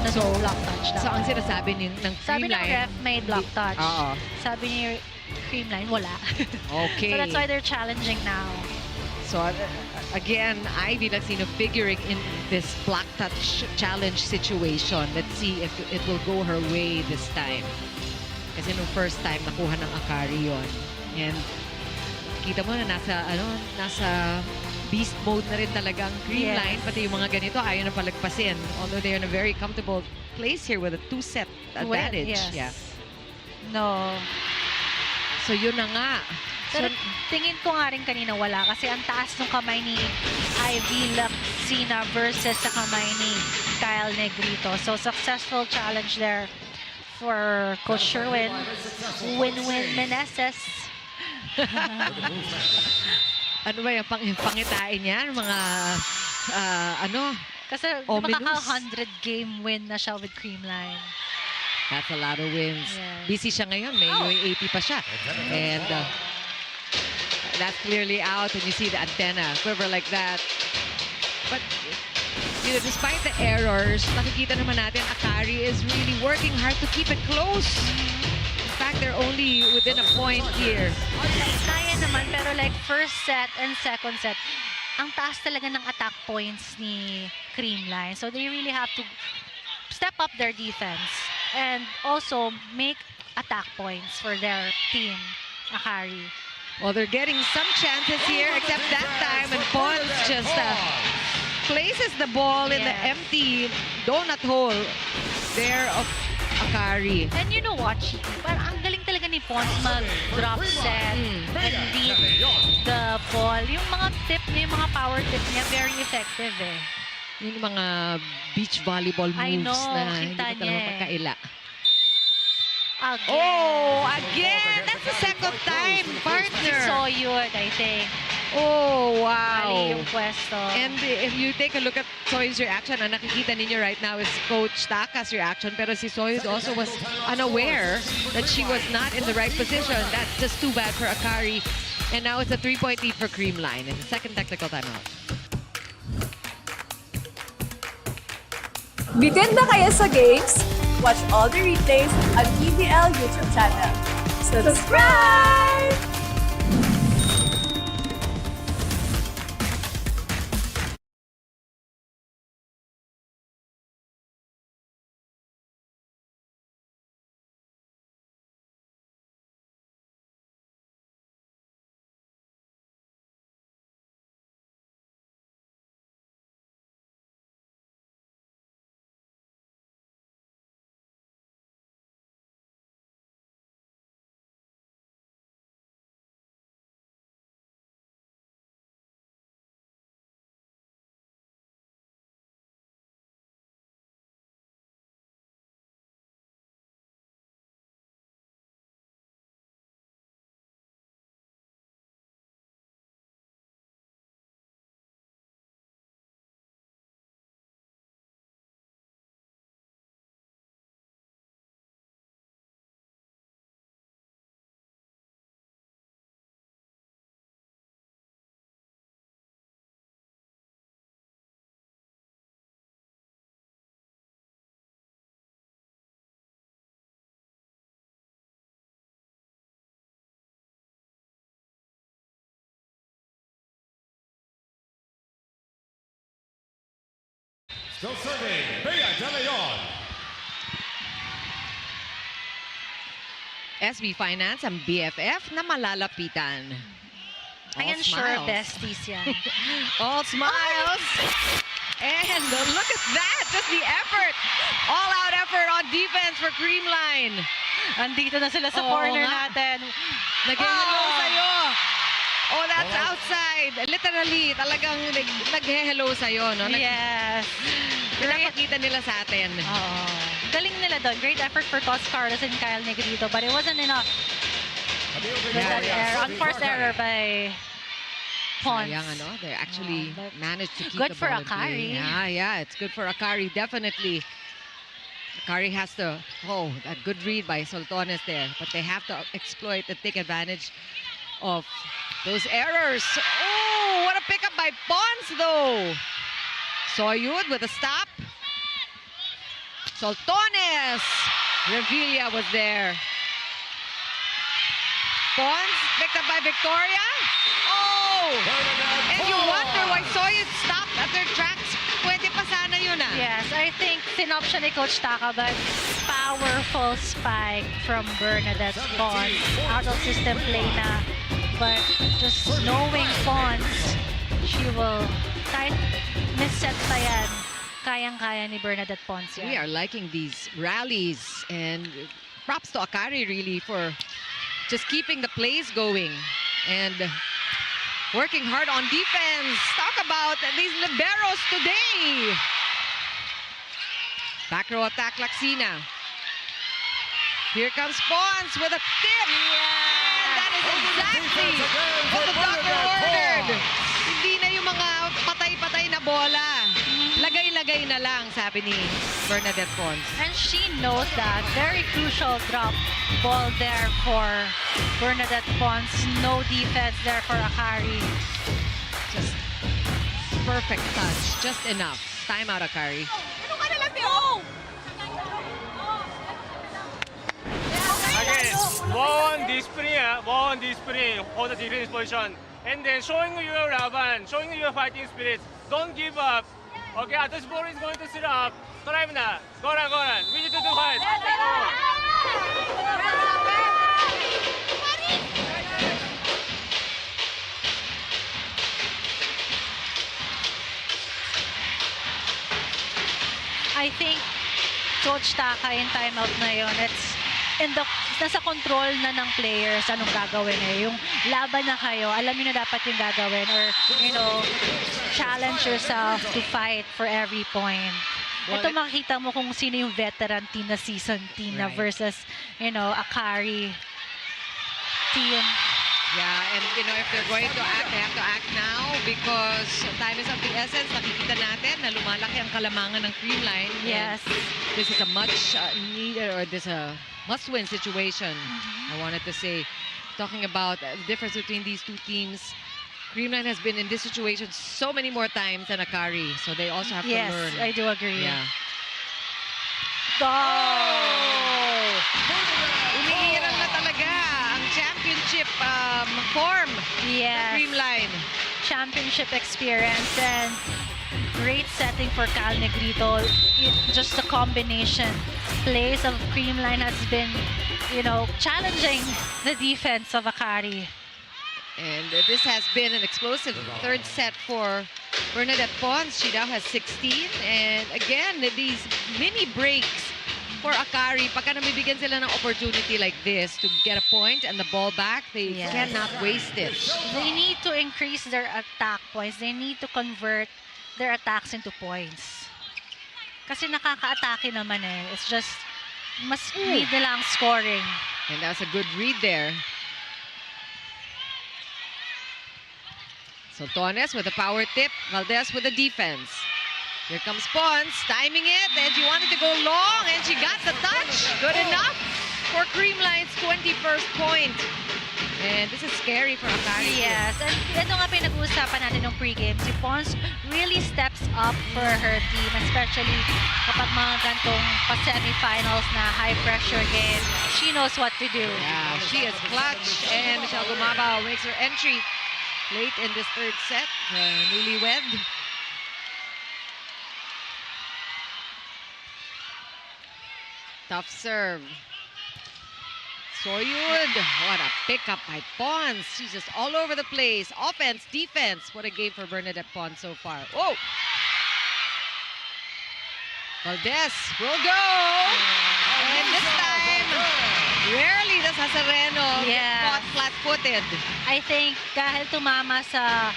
So, block touch daw. So ang sinasabi ng Sabi ng Creamline, ref may block touch. Oo. Sabi ni Creamline, wala. Okay. So that's why they're challenging now. So again, Ivy Laxino figuring in this block touch challenge situation. Let's see if it will go her way this time. Kasi nung first time, nakuha ng Akari yon. And makikita mo na nasa beast mode na rin talaga ang Creamline. Pati yung mga ganito, ayaw na palagpasin. Although they're in a very comfortable place here with a 2-set advantage. Yes. Yeah. No. So yun na nga. Pero tingin ko nga rin kanina wala kasi ang taas ng kamay ni Ivy Laxina versus sa kamay ni Kyle Negrito. So successful challenge there for Coach Sherwin. Win-win Meneses. Ano ba yung pangitain yan? Mga, Kasi ominous. makaka-100 game win na siya with Creamline. That's a lot of wins. Yes. Busy siya ngayon. May UAAP pa siya. And that's clearly out. And you see the antenna quiver like that. But, you know, despite the errors, nakikita naman natin, Akari is really working hard to keep it close. In fact, they're only within a point here. Kaya naman, pero like first set and second set, ang taas talaga ng attack points ni Creamline. So they really have to step up their defense and also make attack points for their team, Akari. Well, they're getting some chances here, except that time, and Pons just places the ball in the empty donut hole there of Akari. And you know what? Parang ang galing talaga ni Pons mag-drop set and beat the ball. Yung mga tip niya, yung mga power tip niya, very effective eh. Yung mga beach volleyball moves I know, na hindi kita ko talaga niya eh. magkaila. Again. Oh, again! That's the second time, partner. So yun, I think. Oh, wow. Mali yung pwesto. And if you take a look at Soy's reaction, ang nakikita ninyo right now is Coach Taka's reaction. Pero si Soy also was unaware that she was not in the right position. That's just too bad for Akari. And now it's a 3-point lead for Creamline in the second technical timeout. Bitin ba kayo sa games? Watch all the replays on PVL YouTube channel. Subscribe! Still serving, Bea De Leon. SB Finance, ang BFF na malalapitan. I am sure besties yan. All smiles. And look at that, just the effort. All-out effort on defense for Creamline. Andito na sila sa Oo corner nga. natin. Nag-hello sa'yo. Oh, that's outside. Literally, talagang nag-hello sa'yo, no? Yes. Pinapakita nila sa atin. Oo. Galing nila doon. Great effort for Tos Carlos and Kyle Negrito, but it wasn't enough. With that error, unforced error by Pons. Sayang, ano? They actually managed to keep Good the for ball in Akari. play. Yeah, it's good for Akari, definitely. Akari has to, that good read by Soltones there, but they have to exploit and take advantage of those errors. Oh, what a pickup by Pons, though. Soyud with a stop. Soltones. Revilla was there. Pons picked up by Victoria. Oh! And you wonder why Soyud stopped at their tracks. Pwede pa sana yun, ah. Yes, I think sinop siya ni Coach Taka, but powerful spike from Bernadette Pons. Out of system play na but just knowing Pons, she will, kahit miss-set pa yan, kayang-kaya ni Bernadette Pons yan. We are liking these rallies, and props to Akari really for just keeping the plays going and working hard on defense. Talk about these liberos today. Back row attack, Laxina. Here comes Pons with a tip. And that is exactly what the doctor ordered. Hindi na yung mga patay-patay na bola. Lagay-lagay na lang, sabi ni Bernadette Pons. And she knows that. Very crucial drop ball there for Bernadette Pons. No defense there for Akari. Just perfect touch. Just enough. Timeout, Akari. Again, one discipline for the defense position. And then showing your laban, showing your fighting spirit. Don't give up. Okay, this ball is going to sit up. Drive na. Go on. We need to do fight. I think Coach Taka in timeout na yun, it's nasa control na ng players anong gagawin eh. Yung laban na kayo, alam niyo na dapat yung gagawin, or challenge yourself to fight for every point. Well, Ito makikita mo kung sino yung veteran team na season team na versus, Akari team. Yeah, and if they're going to act, they have to act now because time is of the essence. Nakikita natin na lumalaki ang kalamangan ng Creamline. Yes. This is a much needed, or this a must-win situation. I wanted to say, talking about the difference between these two teams, Creamline has been in this situation so many more times than Akari, so they also have to learn. Yes, I do agree. Yeah. Oh! Umiiral na talaga ang championship form Yes. ng Creamline. Championship experience and great setting for Cal Negrito. Just the combination plays of Creamline has been, challenging the defense of Akari. And this has been an explosive third set for Bernadette Pons. She now has 16. And again, these mini breaks for Akari. Pagka nabibigyan sila ng opportunity like this to get a point and the ball back, they cannot waste it. They need to increase their attack points. They need to convert their attacks into points. Kasi nakaka-atake naman eh. It's just, mas need nila ang scoring. And that's a good read there. So Tones with a power tip, Valdez with the defense. Here comes Pons, timing it, and she wanted to go long, and she got the touch. Good enough for Creamline's 21st point. And this is scary for Akari. Yes, and ito nga pinag-uusapan natin ng pregame. Si Pons really steps up for her team, especially kapag mga gantong pa-semifinals na high-pressure game. She knows what to do. Yeah, she is clutch, and Michelle Gumabao makes her entry late in this third set. Newlywed. Tough serve. Soyud. What a pickup by Pons. She's just all over the place. Offense, defense. What a game for Bernadette Pons so far. Whoa. Valdez will go. And this time, rarely does Hazareno get caught flat-footed. I think dahil tumama sa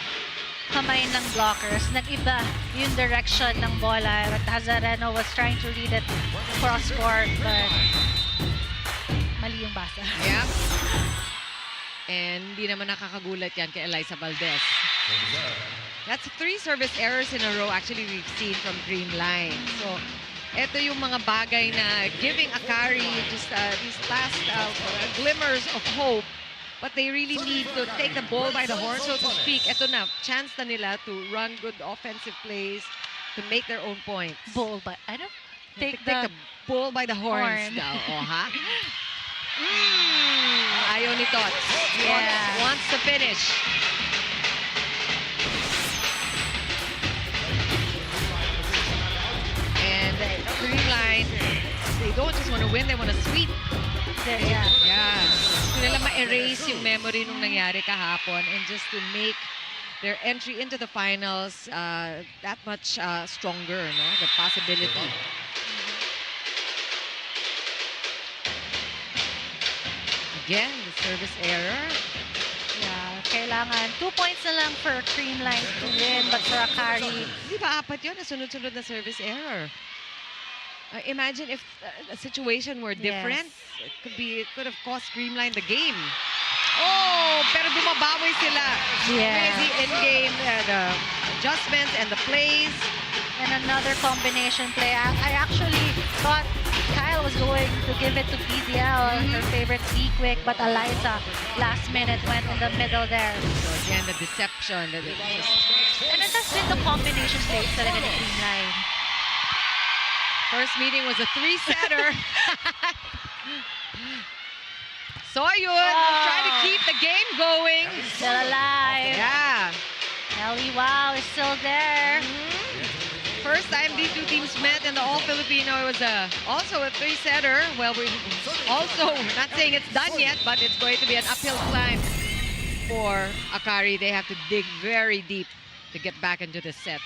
kamay ng blockers, nag-iba yung direction ng bola. But Hazareno was trying to read it cross-court, but mali yung basa. Yeah. And hindi naman nakakagulat yan kay Eliza Valdez. That's 3 service errors in a row actually we've seen from Creamline. So, ito yung mga bagay na giving Akari just these last glimmers of hope. But they really need to take the ball by the horn, so to speak. Ito na, chance na nila to run good offensive plays to make their own points. Take the bull by the horns daw. Oh, ha? Ayaw ni Tots. Wants to finish. And Creamline, they don't just want to win, they want to sweep. Yeah. Yeah. Gusto nila ma-erase yung memory nung nangyari kahapon and just to make their entry into the finals that much stronger, no? The possibility. Again, the service error. Yeah, kailangan 2 points na lang for Creamline to win, but for Akari, Di ba apat yun na sunod-sunod na service error? Imagine if the situation were different. It could have cost Creamline the game. Oh, pero bumabawi sila. Yeah. The in-game, the adjustments and the plays. and another combination play. I actually thought Kyle was going to give it to PVL, her favorite quick, but Eliza last minute went in the middle there. So again, the deception. That it just... And it has been the combination plays talaga ni Creamline. First meeting was a three-setter. Soyun trying to keep the game going. Still alive. Yeah. Ellie Wow is still there. First time these two teams met in the All-Filipino. It was also a three-setter. Well, we're also not saying it's done yet, but it's going to be an uphill climb for Akari. They have to dig very deep to get back into the set.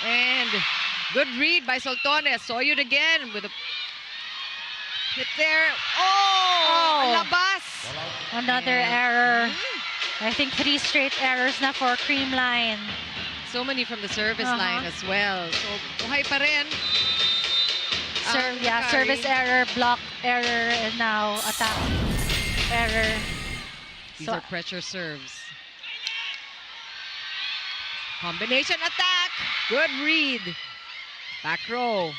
And good read by Soltones. Soyun again with a hit there. Oh! Labas! Another error. I think 3 straight errors na for Creamline. So many from the service line as well. So, buhay pa rin. Yeah, Akari. service error, block error, and now attack error. These are pressure serves. Combination attack. Good read. Back row.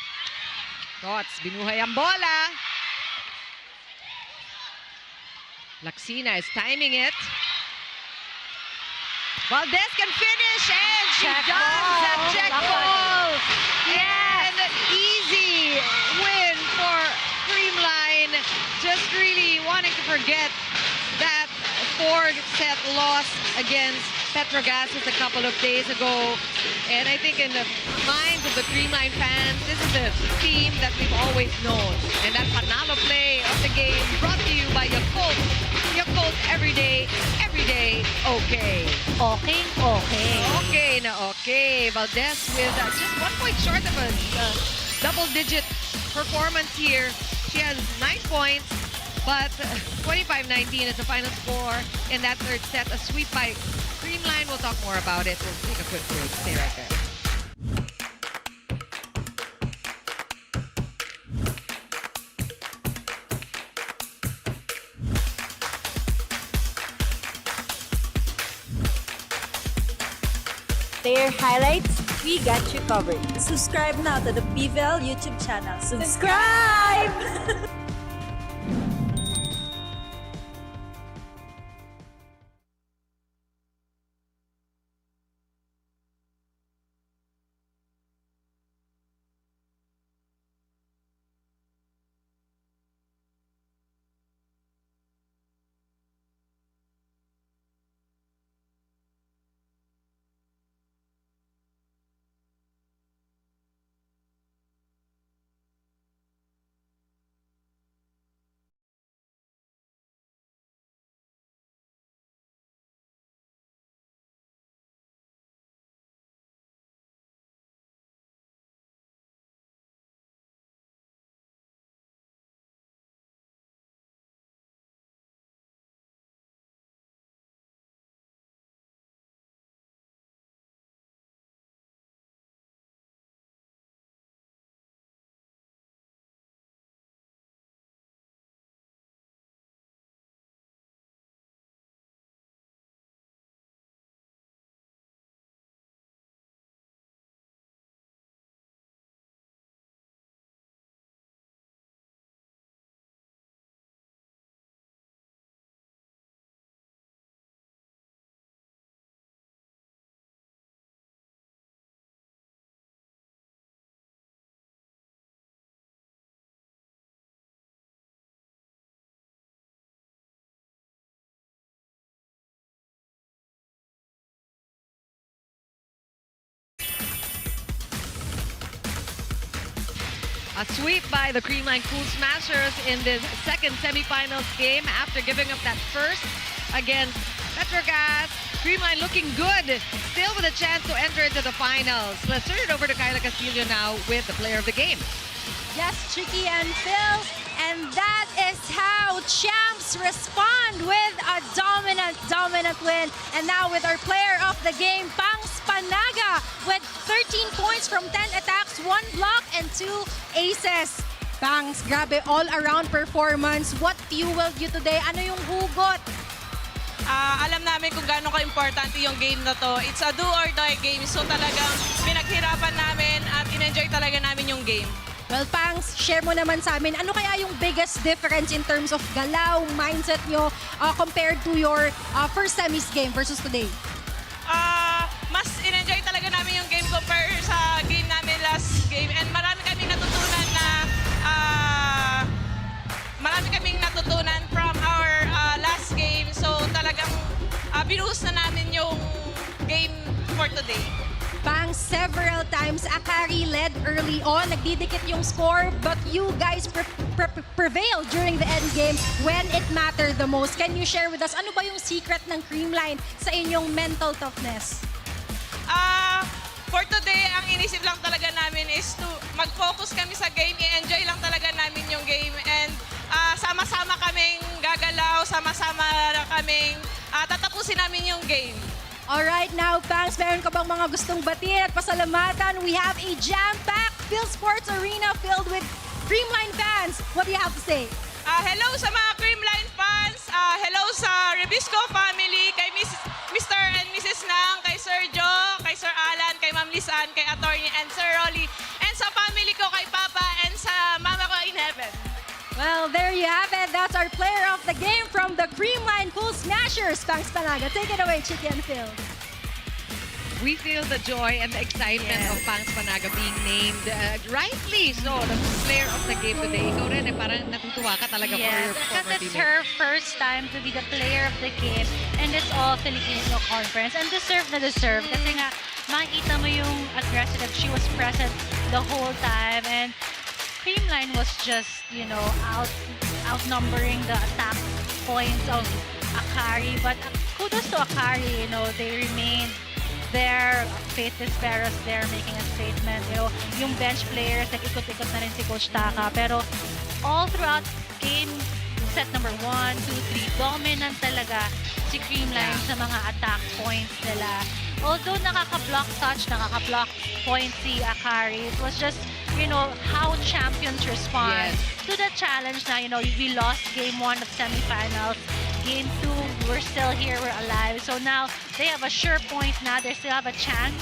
Thoughts. Binuhay ang bola. Laksina is timing it. Valdez can finish, and she Check does that ball. check Lock ball. Yes. And easy win for Creamline. Just really wanting to forget that 4-set loss against Petrogases a couple of days ago. And I think in the minds of the Creamline fans, this is the team that we've always known. And that panalo play of the game brought to you by Yakult. Yakult every day, okay. Okay, okay. Okay na okay. Valdez with just 1 point short of a double-digit performance here. She has 9 points, but 25-19 is the final score in that third set. A sweep by Creamline. We'll talk more about it. We'll take a quick break. Stay right there. Player highlights, we got you covered. Subscribe now to the PVL YouTube channel. Subscribe! A sweep by the Creamline Cool Smashers in this second semifinals game after giving up that first against Petrogas. Creamline looking good, still with a chance to enter into the finals. Let's turn it over to Kyla Castillo now with the player of the game. Yes, Chicky and Phil. And that is how champs respond with a dominant win. And now with our player of the game, Pangs Panaga, with 13 points from 10 attacks, 1 block, and 2 aces. Pangs, grabe, all-around performance. What fueled you today? Ano yung hugot? Alam namin kung gaano ka-importante yung game na to. It's a do-or-die game. So talagang pinaghirapan namin at in-enjoy talaga namin yung game. Well, Pangs, share mo naman sa amin, ano kaya yung biggest difference in terms of galaw, mindset nyo compared to your first semis game versus today? Mas in-enjoy talaga namin yung game compare sa game namin last game. And marami kaming natutunan from our last game. So talagang binuhos na namin yung game for today. Pangs, several times Akari led early on, nagdidikit yung score, but you guys prevailed during the end game when it mattered the most. Can you share with us, ano ba yung secret ng Creamline sa inyong mental toughness? For today, ang inisip lang talaga namin is to mag-focus kami sa game, i-enjoy lang talaga namin yung game, and sama-sama kaming gagalaw, sama-sama kaming tatapusin namin yung game. Alright, now, Pangs, meron ka bang mga gustong batiin at pasalamatan? We have a jam-packed Phil Sports Arena filled with Creamline fans. What do you have to say? Hello sa mga Creamline fans. Hello sa Rebisco family, kay Mr. and Mrs. Nang, kay Sir Joe, kay Sir Alan, kay Ma'am Lisan, kay Attorney and Sir Rolly, and sa family ko, kay Papa, and sa mama ko in heaven. Well, there you have it. That's our player of the game from the Creamline Cool Smashers. Pangs Panaga. Take it away, Chicky and Phil. We feel the joy and the excitement of Pangs Panaga being named, rightly so, the player of the game today. Ikaw rin, parang natutuwa ka talaga for your because former it's teammate. her first time to be the player of the game and it's All-Filipino conference. And deserve na deserve. Kasi nga, makikita mo yung aggressive. She was present the whole time. And Creamline was just, outnumbering the attack points of Akari. But kudos to Akari, they remained there. Faith Desperos there making a statement. Yung bench players, ikot-ikot na rin si Coach Taka. Pero all throughout game, set number 1, 2, 3, dominant talaga si Creamline sa mga attack points nila. Although nakaka-block touch, nakaka-block point si Akari, it was just how champions respond to the challenge na, we lost game 1 of semifinals. Game 2, we're still here, we're alive. So now, they have a sure point now. They still have a chance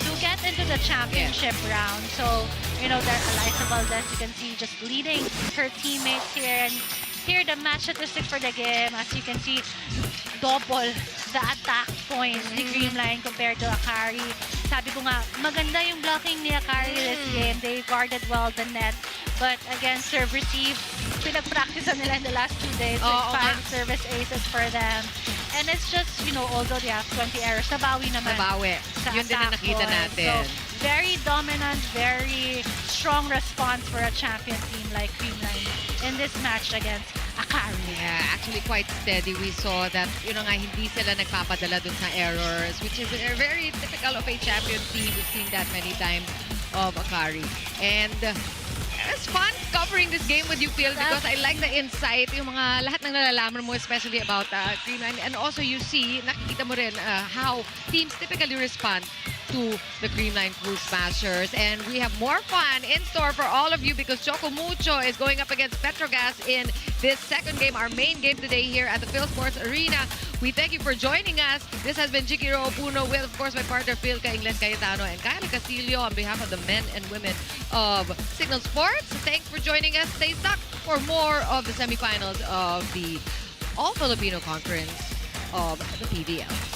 to get into the championship round. So, there Eliza Valdez, you can see, just leading her teammates here. And here, the match statistics for the game, as you can see, double the attack points ni Creamline compared to Akari. Sabi ko nga, maganda yung blocking ni Akari this game. They guarded well the net. But again, serve-receive, pinag-practicean nila in the last 2 days with 5 service aces for them. And it's just, although they have 20 errors, nabawi naman. Nabawi. Yun din na nakita natin. So, very dominant, very strong response for a champion team like Creamline in this match against Akari. Yeah, actually quite steady. We saw that, hindi sila nagpapadala dun sa errors, which is very typical of a champion team. We've seen that many times of Akari. And it's fun covering this game with you, Phil, because I like the insight, yung mga lahat ng nalalaman mo, especially about Creamline. And also you see, nakikita mo rin how teams typically respond to the Creamline Cool Smashers. And we have more fun in store for all of you because Choco Mucho is going up against Petrogas in this second game, our main game today here at the Phil Sports Arena. We thank you for joining us. This has been Chikiro Opuno with, of course, my partner Phil Ingles Cayetano and Kyla Castillo on behalf of the men and women of Signal Sports. Thanks for joining us. Stay stuck for more of the semifinals of the All-Filipino Conference of the PVL.